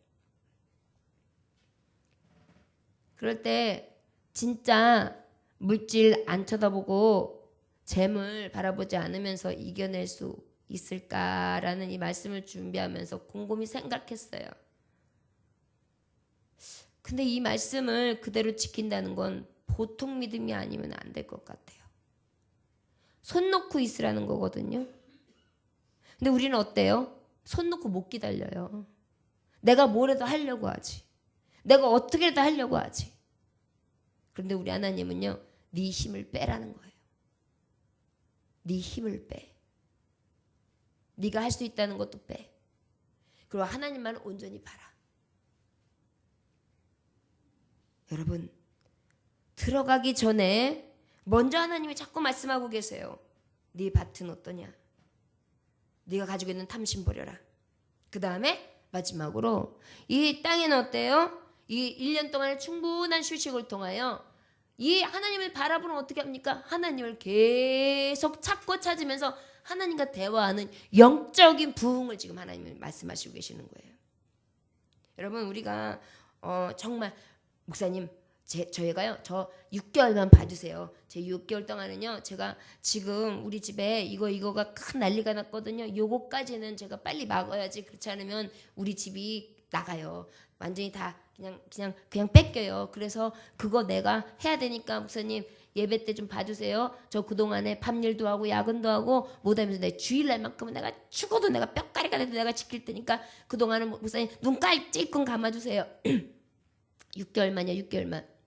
그럴 때 진짜 물질 안 쳐다보고 재물 바라보지 않으면서 이겨낼 수 있을까라는 이 말씀을 준비하면서 곰곰이 생각했어요. 근데 이 말씀을 그대로 지킨다는 건 보통 믿음이 아니면 안 될 것 같아요. 손 놓고 있으라는 거거든요. 근데 우리는 어때요? 손 놓고 못 기다려요. 내가 뭐라도 하려고 하지. 내가 어떻게라도 하려고 하지. 그런데 우리 하나님은요. 네 힘을 빼라는 거예요. 네 힘을 빼. 네가 할 수 있다는 것도 빼. 그리고 하나님만 온전히 바라. 여러분 들어가기 전에 먼저 하나님이 자꾸 말씀하고 계세요. 네 밭은 어떠냐? 네가 가지고 있는 탐심 버려라. 그 다음에 마지막으로 이 땅에는 어때요? 이 1년 동안의 충분한 휴식을 통하여 이 하나님을 바라보면 어떻게 합니까? 하나님을 계속 찾고 찾으면서 하나님과 대화하는 영적인 부흥을 지금 하나님이 말씀하시고 계시는 거예요. 여러분 우리가 정말 목사님 저희가요 저 6개월만 봐주세요. 제 6개월 동안은요 제가 지금 우리 집에 이거가 큰 난리가 났거든요. 요거까지는 제가 빨리 막아야지. 그렇지 않으면 우리 집이 나가요. 완전히 다 그냥 뺏겨요. 그래서 그거 내가 해야 되니까 목사님 예배 때 좀 봐주세요. 저 그동안에 밤일도 하고 야근도 하고 못하면서 내 주일날만큼은 내가 죽어도 내가 뼈가리가 돼도 내가 지킬 테니까 그동안은 목사님 눈 깔찔끔 감아주세요. 6개월만이요. 6개월만.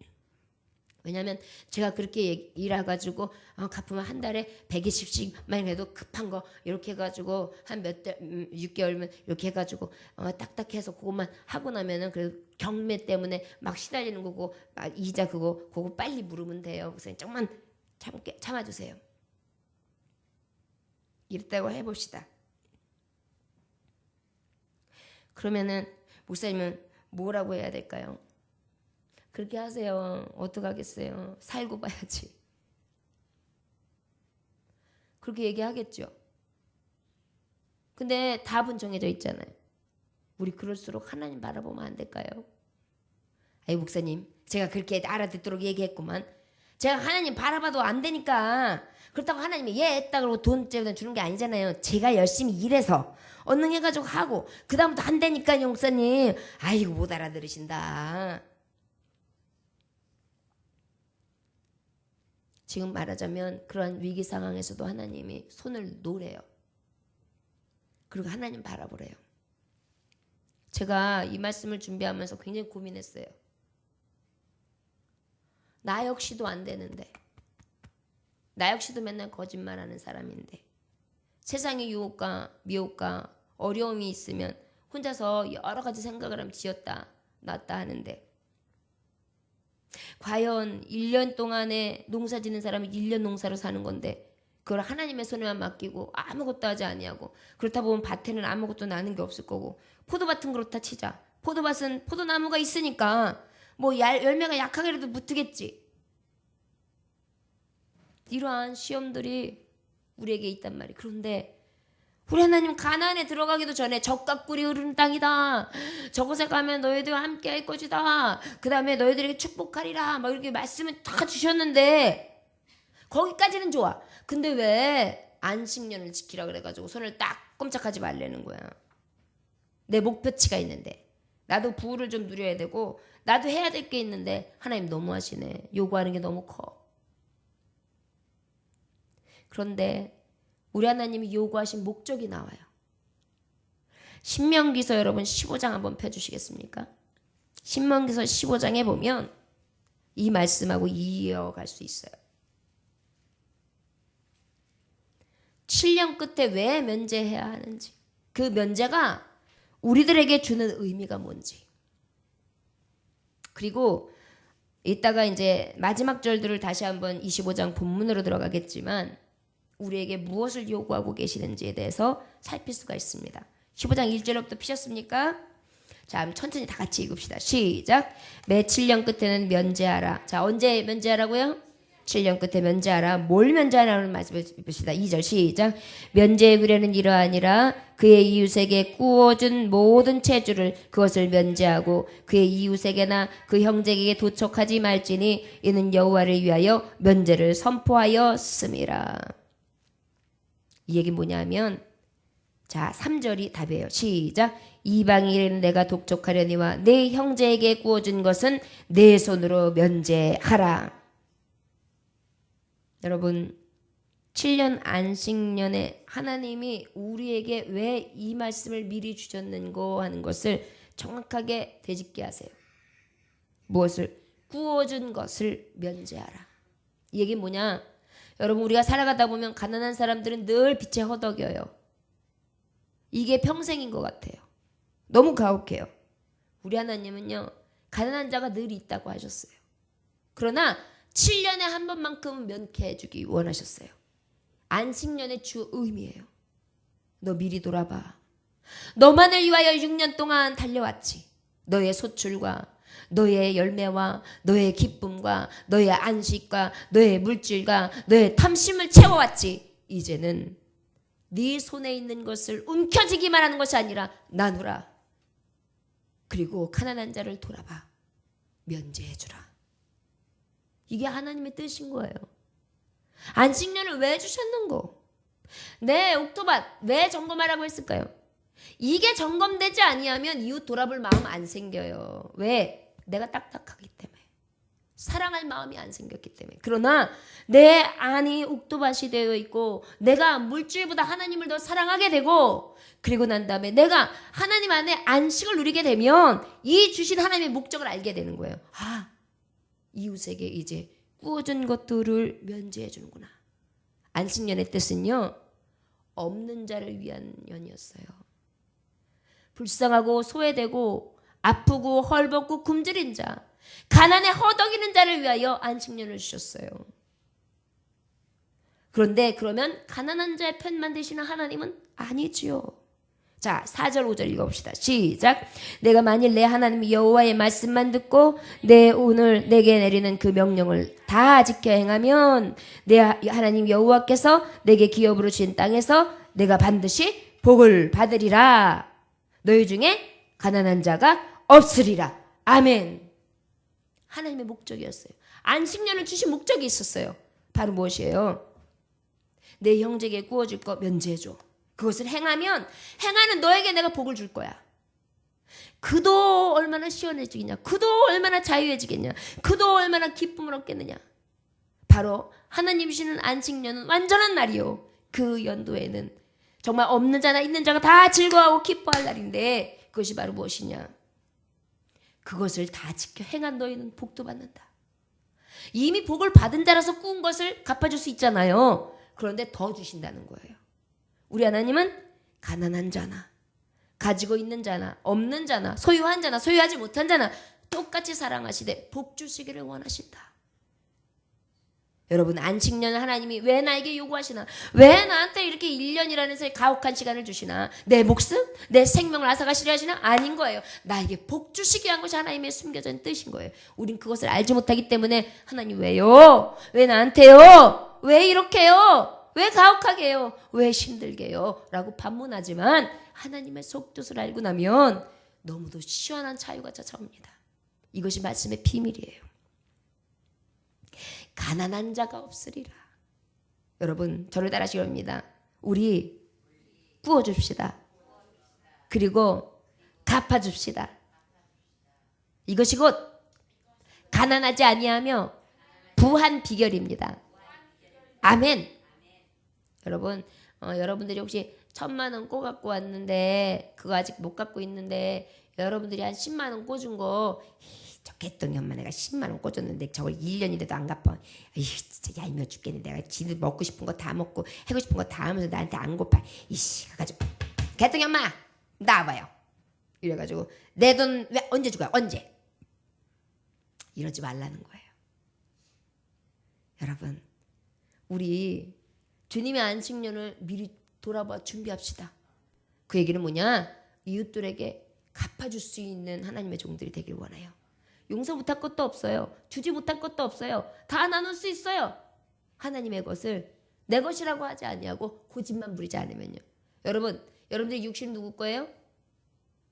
왜냐하면 제가 그렇게 일해가지고 갚으면 한 달에 120씩만 해도 급한 거 이렇게 해가지고 한 6개월면 이렇게 해가지고 딱딱해서 그것만 하고 나면은 그 경매 때문에 막 시달리는 거고 이자 그거 빨리 물으면 돼요. 그래서 조금만 참아주세요. 이랬다고 해봅시다. 그러면은 목사님은 뭐라고 해야 될까요? 그렇게 하세요. 어떡하겠어요. 살고 봐야지. 그렇게 얘기하겠죠. 근데 답은 정해져 있잖아요. 우리 그럴수록 하나님 바라보면 안 될까요? 아이 목사님 제가 그렇게 알아듣도록 얘기했구만. 제가 하나님 바라봐도 안 되니까 그렇다고 하나님이 했다 그러고 돈째부터 주는 게 아니잖아요. 제가 열심히 일해서 언능해가지고 하고 그 다음부터 안 되니까요. 목사님 아이고 못 알아들으신다. 지금 말하자면 그러한 위기 상황에서도 하나님이 손을 놓으래요. 그리고 하나님 바라보래요. 제가 이 말씀을 준비하면서 굉장히 고민했어요. 나 역시도 안 되는데 나 역시도 맨날 거짓말하는 사람인데 세상의 유혹과 미혹과 어려움이 있으면 혼자서 여러 가지 생각을 하면 지었다 놨다 하는데 과연 1년 동안에 농사 짓는 사람이 1년 농사로 사는 건데 그걸 하나님의 손에만 맡기고 아무것도 하지 아니하고 그렇다 보면 밭에는 아무것도 나는 게 없을 거고 포도밭은 그렇다 치자. 포도밭은 포도나무가 있으니까 뭐 열매가 약하게라도 붙겠지. 이러한 시험들이 우리에게 있단 말이에요. 그런데 우리 하나님 가나안에 들어가기도 전에 젖과 꿀이 흐르는 땅이다. 저곳에 가면 너희들과 함께 할 것이다. 그 다음에 너희들에게 축복하리라. 막 이렇게 말씀을 다 주셨는데 거기까지는 좋아. 근데 왜 안식년을 지키라 그래가지고 손을 딱 꼼짝하지 말라는 거야. 내 목표치가 있는데 나도 부를 좀 누려야 되고 나도 해야 될 게 있는데 하나님 너무하시네. 요구하는 게 너무 커. 그런데 우리 하나님이 요구하신 목적이 나와요. 신명기서 여러분 15장 한번 펴주시겠습니까? 신명기서 15장에 보면 이 말씀하고 이어갈 수 있어요. 7년 끝에 왜 면제해야 하는지, 그 면제가 우리들에게 주는 의미가 뭔지, 그리고 이따가 이제 마지막 절들을 다시 한번 25장 본문으로 들어가겠지만 우리에게 무엇을 요구하고 계시는지에 대해서 살필 수가 있습니다. 15장 1절부터 피셨습니까? 자, 천천히 다 같이 읽읍시다. 시작. 매 7년 끝에는 면제하라. 자, 언제 면제하라고요? 7년 끝에 면제하라. 뭘 면제하라는 말씀을 봅시다. 2절 시작. 면제의 규례는 이러하니라. 그의 이웃에게 꾸어준 모든 채주를 그것을 면제하고 그의 이웃에게나 그 형제에게 도촉하지 말지니 이는 여호와를 위하여 면제를 선포하였음이라. 이 얘기 뭐냐면, 자, 3절이 답이에요. 시작. 이방인은 내가 독촉하려니와 내 형제에게 구워준 것은 내 손으로 면제하라. 여러분, 7년 안식년에 하나님이 우리에게 왜 이 말씀을 미리 주셨는고 하는 것을 정확하게 되짚게 하세요. 무엇을? 구워준 것을 면제하라. 이 얘기는 뭐냐? 여러분, 우리가 살아가다 보면 가난한 사람들은 늘 빚에 허덕여요. 이게 평생인 것 같아요. 너무 가혹해요. 우리 하나님은요, 가난한 자가 늘 있다고 하셨어요. 그러나 7년에 한 번만큼은 면케해 주기 원하셨어요. 안식년의 주 의미예요. 너 미리 돌아봐. 너만을 위하여 6년 동안 달려왔지. 너의 소출과 너의 열매와 너의 기쁨과 너의 안식과 너의 물질과 너의 탐심을 채워왔지. 이제는 네 손에 있는 것을 움켜쥐기만 하는 것이 아니라 나누라. 그리고 가난한 자를 돌아봐. 면제해주라. 이게 하나님의 뜻인 거예요. 안식년을 왜 주셨는고? 내 옥토밭 왜 점검하라고 했을까요? 이게 점검되지 아니하면 이웃 돌아볼 마음 안 생겨요. 왜? 내가 딱딱하기 때문에. 사랑할 마음이 안 생겼기 때문에. 그러나 내 안이 옥토밭이 되어 있고 내가 물질보다 하나님을 더 사랑하게 되고, 그리고 난 다음에 내가 하나님 안에 안식을 누리게 되면 이 주신 하나님의 목적을 알게 되는 거예요. 아, 이웃에게 이제 구워준 것들을 면제해 주는구나. 안식년의 뜻은요, 없는 자를 위한 년이었어요. 불쌍하고 소외되고 아프고 헐벗고 굶주린 자, 가난에 허덕이는 자를 위하여 안식년을 주셨어요. 그런데 그러면 가난한 자의 편만 되시는 하나님은 아니지요. 자, 4절 5절 읽어봅시다. 시작. 내가 만일 내 하나님 여호와의 말씀만 듣고 내 오늘 내게 내리는 그 명령을 다 지켜 행하면 내 하나님 여호와께서 내게 기업으로 주신 땅에서 내가 반드시 복을 받으리라. 너희 중에 가난한 자가 없으리라. 아멘. 하나님의 목적이었어요. 안식년을 주신 목적이 있었어요. 바로 무엇이에요? 내 형제에게 구워줄 거 면제해줘. 그것을 행하면 행하는 너에게 내가 복을 줄 거야. 그도 얼마나 시원해지겠냐. 그도 얼마나 자유해지겠냐. 그도 얼마나 기쁨을 얻겠느냐. 바로 하나님 주시는 안식년은 완전한 날이요. 그 연도에는 정말 없는 자나 있는 자가 다 즐거워하고 기뻐할 날인데, 그것이 바로 무엇이냐. 그것을 다 지켜 행한 너희는 복도 받는다. 이미 복을 받은 자라서 꾸은 것을 갚아줄 수 있잖아요. 그런데 더 주신다는 거예요. 우리 하나님은 가난한 자나 가지고 있는 자나 없는 자나 소유한 자나 소유하지 못한 자나 똑같이 사랑하시되 복 주시기를 원하신다. 여러분, 안식년을 하나님이 왜 나에게 요구하시나? 왜 나한테 이렇게 1년이라는 가혹한 시간을 주시나? 내 목숨? 내 생명을 앗아가시려 하시나? 아닌 거예요. 나에게 복 주시기 위한 것이 하나님의 숨겨진 뜻인 거예요. 우린 그것을 알지 못하기 때문에 하나님 왜요? 왜 나한테요? 왜 이렇게요? 왜 가혹하게 해요? 왜 힘들게 해요? 라고 반문하지만 하나님의 속뜻을 알고 나면 너무도 시원한 자유가 찾아옵니다. 이것이 말씀의 비밀이에요. 가난한 자가 없으리라. 여러분 저를 따라하시기 바랍니다. 우리 구워줍시다. 그리고 갚아줍시다. 이것이 곧 가난하지 아니하며 부한 비결입니다. 아멘. 여러분 여러분들이 혹시 1,000만 원 꿔갖고 왔는데 그거 아직 못 갖고 있는데 여러분들이 한 10만 원 꿔준 거 저 개똥이 엄마 내가 10만 원 꿔줬는데 저걸 1년인데도 안 갚아. 진짜 얄미워 죽겠네. 내가 지들 먹고 싶은 거 다 먹고 하고 싶은 거 다 하면서 나한테 안 고파. 이씨 가가지고 개똥이 엄마 나와봐요. 이래가지고 내 돈 왜 언제 줄까요? 언제? 이러지 말라는 거예요. 여러분 우리 주님의 안식년을 미리 돌아봐 준비합시다. 그 얘기는 뭐냐? 이웃들에게 갚아줄 수 있는 하나님의 종들이 되길 원해요. 용서 못할 것도 없어요. 주지 못할 것도 없어요. 다 나눌 수 있어요. 하나님의 것을 내 것이라고 하지 아니하고 고집만 부리지 않으면요. 여러분들 육신 누구 거예요?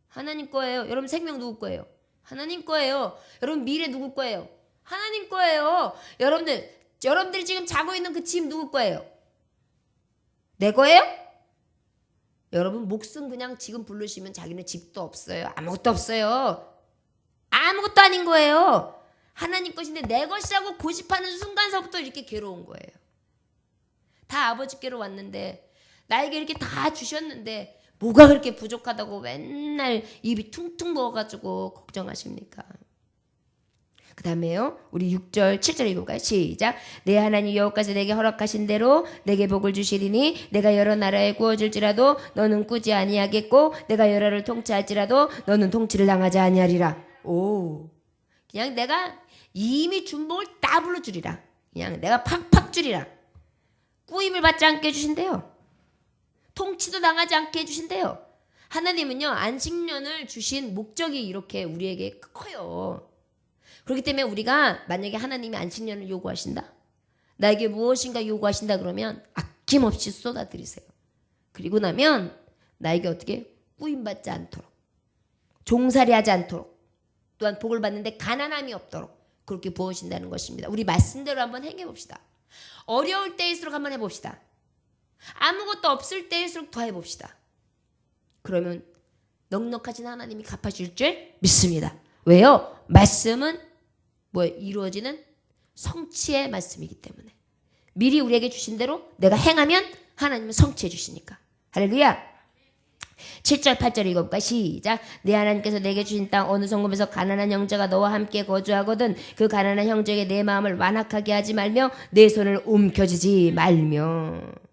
하나님 거예요. 여러분 생명 누구 거예요? 하나님 거예요. 여러분 미래 누구 거예요? 하나님 거예요. 여러분들이 지금 자고 있는 그 집 누구 거예요? 내 거예요? 여러분 목숨 그냥 지금 부르시면 자기는 집도 없어요. 아무것도 없어요. 아무것도 아닌 거예요. 하나님 것인데 내 것이라고 고집하는 순간서부터 이렇게 괴로운 거예요. 다 아버지께로 왔는데 나에게 이렇게 다 주셨는데 뭐가 그렇게 부족하다고 맨날 입이 퉁퉁 부어가지고 걱정하십니까? 그 다음에요. 우리 6절 7절 읽어볼까요? 시작. 내 하나님 여호와께서 내게 허락하신 대로 내게 복을 주시리니 내가 여러 나라에 구워질지라도 너는 꾸지 아니하겠고 내가 여러 나라를 통치할지라도 너는 통치를 당하지 아니하리라. 오, 그냥 내가 이미 준 복을 다 불러주리라. 그냥 내가 팍팍 주리라. 꾸임을 받지 않게 해주신대요. 통치도 당하지 않게 해주신대요. 하나님은요 안식년을 주신 목적이 이렇게 우리에게 커요. 그렇기 때문에 우리가 만약에 하나님이 안식년을 요구하신다, 나에게 무엇인가 요구하신다 그러면 아낌없이 쏟아드리세요. 그리고 나면 나에게 어떻게 꾸임받지 않도록, 종살이하지 않도록, 또한 복을 받는데 가난함이 없도록 그렇게 부어신다는 것입니다. 우리 말씀대로 한번 행해봅시다. 어려울 때일수록 한번 해봅시다. 아무것도 없을 때일수록 더 해봅시다. 그러면 넉넉하신 하나님이 갚아줄 줄 믿습니다. 왜요? 말씀은 이루어지는 성취의 말씀이기 때문에 미리 우리에게 주신 대로 내가 행하면 하나님은 성취해 주시니까. 할렐루야. 7절 8절 읽어볼까? 시작. 내 하나님께서 내게 주신 땅 어느 성읍에서 가난한 형제가 너와 함께 거주하거든 그 가난한 형제에게 내 마음을 완악하게 하지 말며 내 손을 움켜쥐지 말며.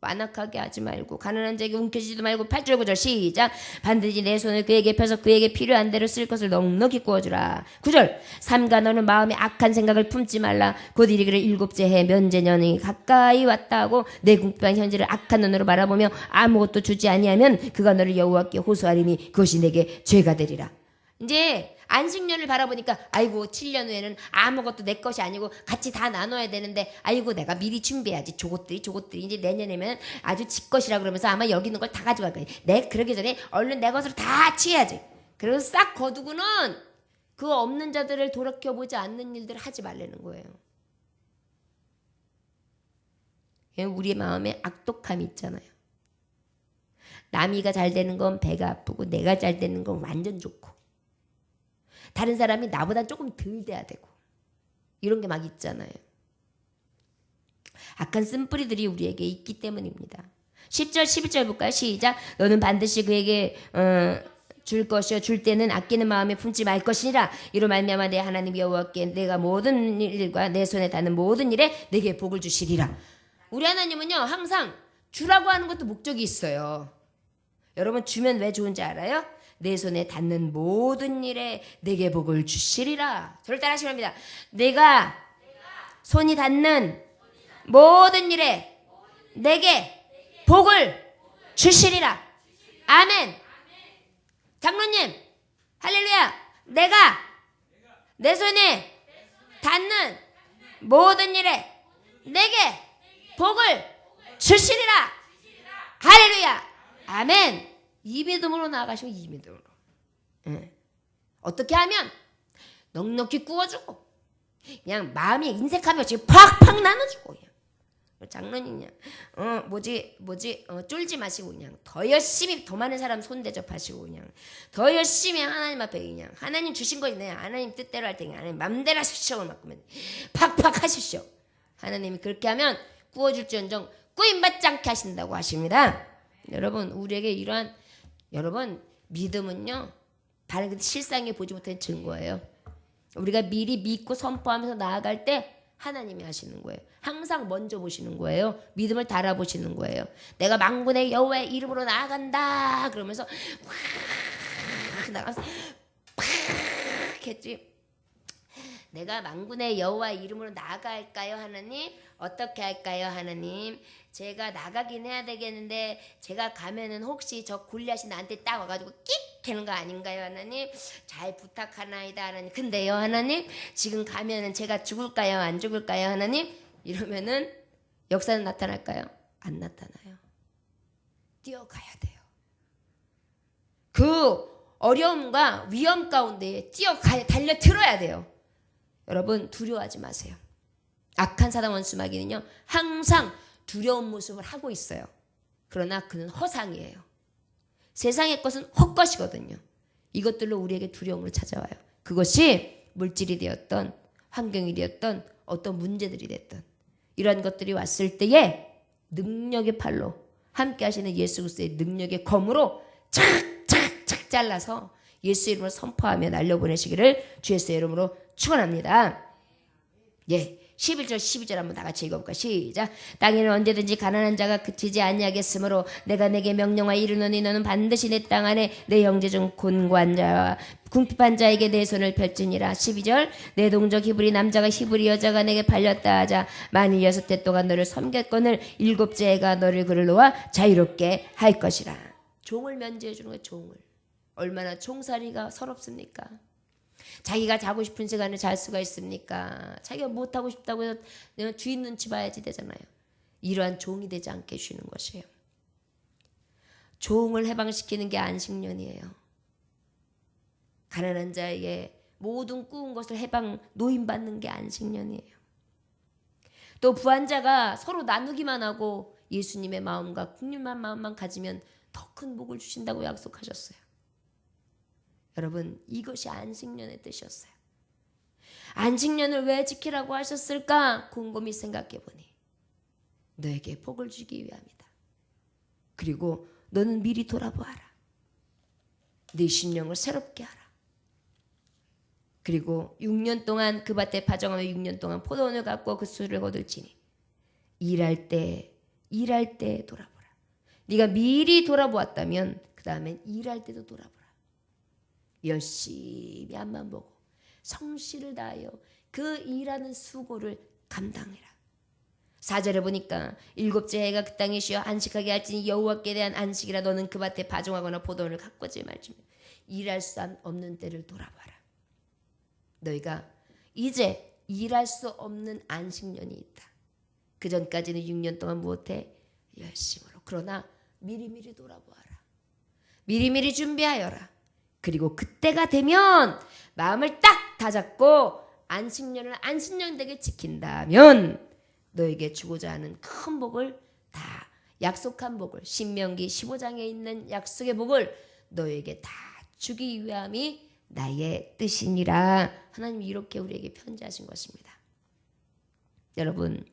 완악하게 하지 말고 가난한 자에게 움켜쥐지도 말고. 8절 9절 시작. 반드시 내 손을 그에게 펴서 그에게 필요한 대로 쓸 것을 넉넉히 구워주라. 9절. 삼가 너는 마음에 악한 생각을 품지 말라. 곧 이르기를 일곱째 해 면제년이 가까이 왔다 하고 내 궁핍한 현재를 악한 눈으로 바라보며 아무것도 주지 아니하면 그가 너를 여호와께 호소하리니 그것이 내게 죄가 되리라. 이제 안식년을 바라보니까 아이고 7년 후에는 아무것도 내 것이 아니고 같이 다 나눠야 되는데 아이고 내가 미리 준비해야지. 저것들이 이제 내년에면 아주 지 것이라 그러면서 아마 여기 있는 걸 다 가져갈 거야. 내 그러기 전에 얼른 내 것으로 다 취해야지. 그리고 싹 거두고는 그 없는 자들을 돌이켜보지 않는 일들을 하지 말라는 거예요. 우리의 마음에 악독함이 있잖아요. 남이가 잘 되는 건 배가 아프고 내가 잘 되는 건 완전 좋고 다른 사람이 나보다 조금 덜 돼야 되고 이런 게 막 있잖아요. 악한 쓴뿌리들이 우리에게 있기 때문입니다. 10절 11절 볼까요? 시작. 너는 반드시 그에게 줄 것이요 줄 때는 아끼는 마음에 품지 말 것이니라. 이로 말미암아 내 하나님 여호와께 내가 모든 일과 내 손에 닿는 모든 일에 내게 복을 주시리라. 우리 하나님은요 항상 주라고 하는 것도 목적이 있어요. 여러분 주면 왜 좋은지 알아요? 내 손에 닿는 모든 일에 내게 복을 주시리라. 저를 따라하시기 바랍니다. 내가 손이 닿는 모든 일에 내게 복을 주시리라. 아멘. 장로님 할렐루야. 내가 내 손에 닿는 모든 일에 내게 복을 주시리라. 할렐루야. 아멘. 이 믿음으로 나아가시고 이 믿음으로. 어떻게 하면 넉넉히 구워주고 그냥 마음이 인색하면 지금 팍팍 나눠주고 장로님 쫄지 마시고 그냥 더 열심히 더 많은 사람 손 대접하시고 그냥 더 열심히 하나님 앞에 그냥 하나님 주신 거 있네요. 하나님 뜻대로 할 테니까 하나님 맘대로 하십시오. 막 그러면 팍팍 하십시오. 하나님이 그렇게 하면 구워줄지언정 꾸임받지 않게 하신다고 하십니다. 여러분 우리에게 이러한 여러분 믿음은요 바른 실상에 보지 못한 증거예요. 우리가 미리 믿고 선포하면서 나아갈 때 하나님이 하시는 거예요. 항상 먼저 보시는 거예요. 믿음을 달아보시는 거예요. 내가 만군의 여호와의 이름으로 나아간다 그러면서 확 나가서 팍 했지. 내가 만군의 여호와의 이름으로 나아갈까요 하나님? 어떻게 할까요 하나님? 제가 나가긴 해야 되겠는데 제가 가면은 혹시 저 골리앗이 나한테 딱 와가지고 끽 되는 거 아닌가요 하나님? 잘 부탁하나이다 하나님. 근데요 하나님 지금 가면은 제가 죽을까요 안 죽을까요 하나님? 이러면은 역사는 나타날까요? 안 나타나요. 뛰어가야 돼요. 그 어려움과 위험 가운데 달려들어야 돼요. 여러분 두려워하지 마세요. 악한 사단 원수 마귀는요 항상 두려운 모습을 하고 있어요. 그러나 그는 허상이에요. 세상의 것은 헛것이거든요. 이것들로 우리에게 두려움을 찾아와요. 그것이 물질이 되었던 환경이 되었던 어떤 문제들이 됐던 이런 것들이 왔을 때에 능력의 팔로 함께 하시는 예수 그리스도의 능력의 검으로 착착착 잘라서 예수 이름으로 선포하며 날려보내시기를 주 예수의 이름으로 축원합니다. 예, 11절 12절 한번 다 같이 읽어볼까? 시작. 땅에는 언제든지 가난한 자가 그치지 아니하겠으므로 내가 내게 명령하여 이르노니 너는 반드시 내 땅 안에 내 형제 중 곤고한 자와 궁핍한 자에게 내 손을 펼지니라. 12절. 내 동족 히브리 남자가 히브리 여자가 내게 팔렸다 하자 만일 6해 동안 너를 섬겼거늘 7째 해가 너를 그를 놓아 자유롭게 할 것이라. 종을 면제해 주는 거예요. 종을. 얼마나 종살이가 서럽습니까? 자기가 자고 싶은 시간에 잘 수가 있습니까? 자기가 못하고 싶다고 해서 내가 주인 눈치 봐야지 되잖아요. 이러한 종이 되지 않게 해주는 것이에요. 종을 해방시키는 게 안식년이에요. 가난한 자에게 모든 꾸은 것을 해방 노임받는 게 안식년이에요. 또 부한자가 서로 나누기만 하고 예수님의 마음과 국률만 마음만 가지면 더 큰 복을 주신다고 약속하셨어요. 여러분 이것이 안식년의 뜻이었어요. 안식년을 왜 지키라고 하셨을까? 곰곰이 생각해보니 너에게 복을 주기 위함이다. 그리고 너는 미리 돌아보아라. 네 심령을 새롭게 하라. 그리고 6년 동안 그 밭에 파종하며 6년 동안 포도원을 갖고 그 수를 거둘지니 일할 때 돌아보라. 네가 미리 돌아보았다면 그 다음엔 일할 때도 돌아보라. 열심히 앞만 보고 성실을 다하여 그 일하는 수고를 감당해라. 4절에 보니까 7째 해가 그 땅에 쉬어 안식하게 할지니 여호와께 대한 안식이라. 너는 그 밭에 파종하거나 포도원을 가꾸지 말지며 일할 수 없는 때를 돌아봐라. 너희가 이제 일할 수 없는 안식년이 있다. 그 전까지는 6년 동안 무엇해? 열심으로. 그러나 미리미리 돌아보아라. 미리미리 준비하여라. 그리고 그때가 되면 마음을 딱 다잡고 안식년을 안식년 되게 지킨다면 너에게 주고자 하는 큰 복을 다 약속한 복을 신명기 15장에 있는 약속의 복을 너에게 다 주기 위함이 나의 뜻이니라. 하나님이 이렇게 우리에게 편지하신 것입니다. 여러분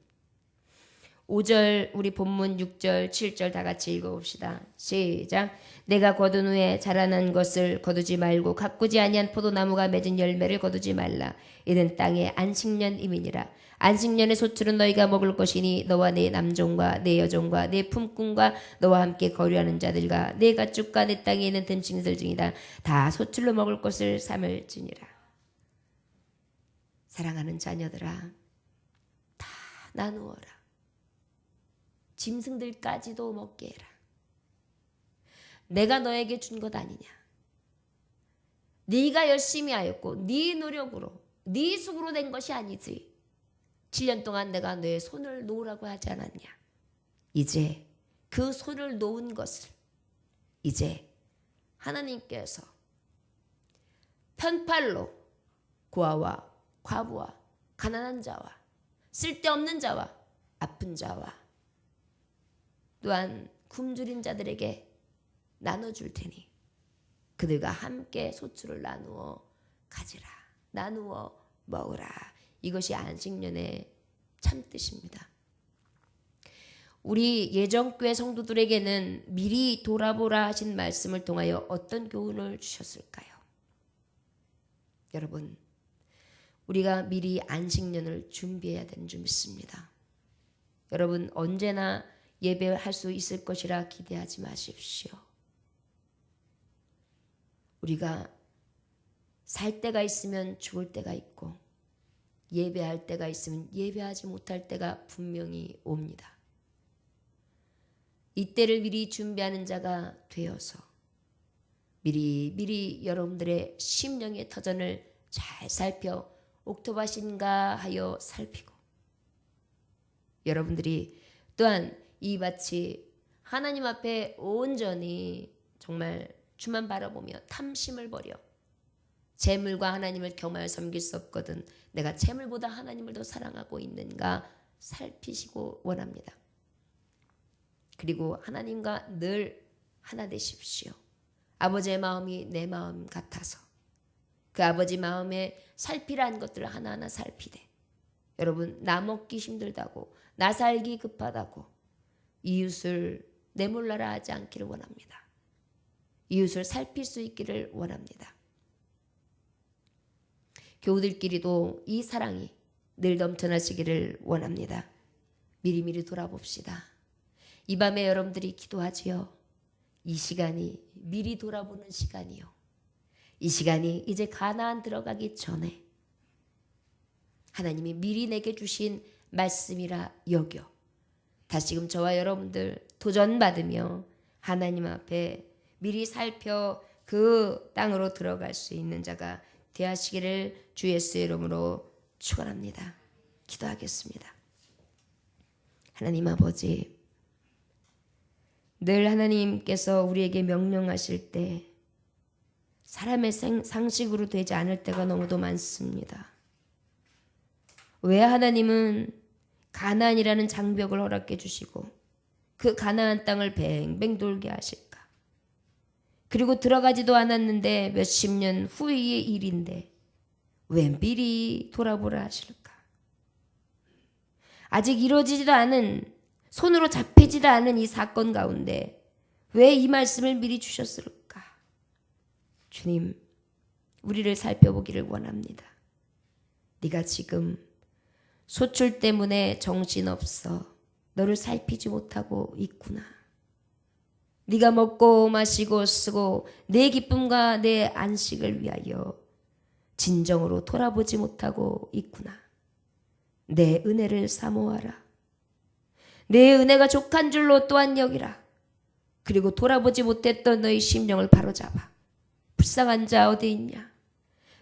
5절 우리 본문 6절 7절 다 같이 읽어봅시다. 시작. 내가 거둔 후에 자라난 것을 거두지 말고 가꾸지 아니한 포도나무가 맺은 열매를 거두지 말라. 이는 땅의 안식년임이니라. 안식년의 소출은 너희가 먹을 것이니 너와 내 남종과 내 여종과 내 품꾼과 너와 함께 거류하는 자들과 내 가축과 내 땅에 있는 든싱들 중이다. 다 소출로 먹을 것을 삼을지니라. 사랑하는 자녀들아 다 나누어라. 짐승들까지도 먹게 해라. 내가 너에게 준 것 아니냐. 네가 열심히 하였고 네 노력으로 네 수고로 된 것이 아니지. 7년 동안 내가 너의 손을 놓으라고 하지 않았냐. 이제 그 손을 놓은 것을 이제 하나님께서 편팔로 고아와 과부와 가난한 자와 쓸데없는 자와 아픈 자와 또한 굶주린 자들에게 나눠줄 테니 그들과 함께 소출을 나누어 가지라. 나누어 먹으라. 이것이 안식년의 참뜻입니다. 우리 예정교회 성도들에게는 미리 돌아보라 하신 말씀을 통하여 어떤 교훈을 주셨을까요? 여러분, 우리가 미리 안식년을 준비해야 되는 줄 믿습니다. 여러분, 언제나 예배할 수 있을 것이라 기대하지 마십시오. 우리가 살 때가 있으면 죽을 때가 있고 예배할 때가 있으면 예배하지 못할 때가 분명히 옵니다. 이때를 미리 준비하는 자가 되어서 미리 여러분들의 심령의 터전을 잘 살펴 옥토밭인가 하여 살피고 여러분들이 또한 이 밭이 하나님 앞에 온전히 정말 주만 바라보며 탐심을 버려 재물과 하나님을 겸하여 섬길 수 없거든 내가 재물보다 하나님을 더 사랑하고 있는가 살피시고 원합니다. 그리고 하나님과 늘 하나 되십시오. 아버지의 마음이 내 마음 같아서 그 아버지 마음에 살피라는 것들을 하나하나 살피되 여러분 나 먹기 힘들다고 나 살기 급하다고 이웃을 내몰라라 하지 않기를 원합니다. 이웃을 살필 수 있기를 원합니다. 교우들끼리도 이 사랑이 늘 넘쳐나시기를 원합니다. 미리미리 돌아봅시다. 이 밤에 여러분들이 기도하지요. 이 시간이 미리 돌아보는 시간이요. 이 시간이 이제 가나안 들어가기 전에 하나님이 미리 내게 주신 말씀이라 여겨 다시금 저와 여러분들 도전받으며 하나님 앞에 미리 살펴 그 땅으로 들어갈 수 있는 자가 되하시기를 주 예수의 이름으로 축원합니다. 기도하겠습니다. 하나님 아버지, 늘 하나님께서 우리에게 명령하실 때 사람의 상식으로 되지 않을 때가 너무도 많습니다. 왜 하나님은 가나안이라는 장벽을 허락해 주시고 그 가나안 땅을 뱅뱅 돌게 하실까? 그리고 들어가지도 않았는데 몇십 년 후의 일인데 왜 미리 돌아보라 하실까? 아직 이루어지지도 않은 손으로 잡히지도 않은 이 사건 가운데 왜 이 말씀을 미리 주셨을까? 주님, 우리를 살펴보기를 원합니다. 네가 지금 소출 때문에 정신없어 너를 살피지 못하고 있구나. 네가 먹고 마시고 쓰고 내 기쁨과 내 안식을 위하여 진정으로 돌아보지 못하고 있구나. 내 은혜를 사모하라. 내 은혜가 족한 줄로 또한 여기라. 그리고 돌아보지 못했던 너의 심령을 바로잡아. 불쌍한 자 어디 있냐?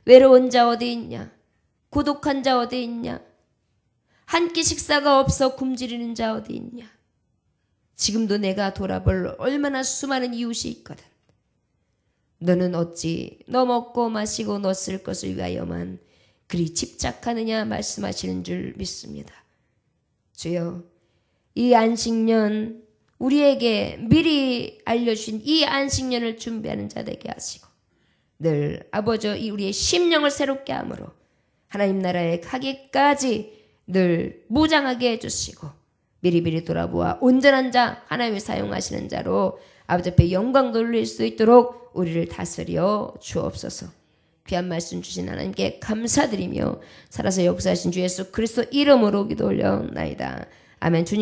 외로운 자 어디 있냐? 고독한 자 어디 있냐? 한 끼 식사가 없어 굶주리는 자 어디 있냐? 지금도 내가 돌아볼 얼마나 수많은 이웃이 있거든. 너는 어찌 너 먹고 마시고 너 쓸 것을 위하여만 그리 집착하느냐 말씀하시는 줄 믿습니다. 주여, 이 안식년 우리에게 미리 알려주신 이 안식년을 준비하는 자 되게 하시고 늘 아버지 우리의 심령을 새롭게 함으로 하나님 나라에 가기까지 늘 무장하게 해주시고 미리미리 돌아보아 온전한 자 하나님이 사용하시는 자로 아버지 앞에 영광 돌릴 수 있도록 우리를 다스려 주옵소서. 귀한 말씀 주신 하나님께 감사드리며 살아서 역사하신 주 예수 그리스도 이름으로 기도 올려나이다. 아멘. 주님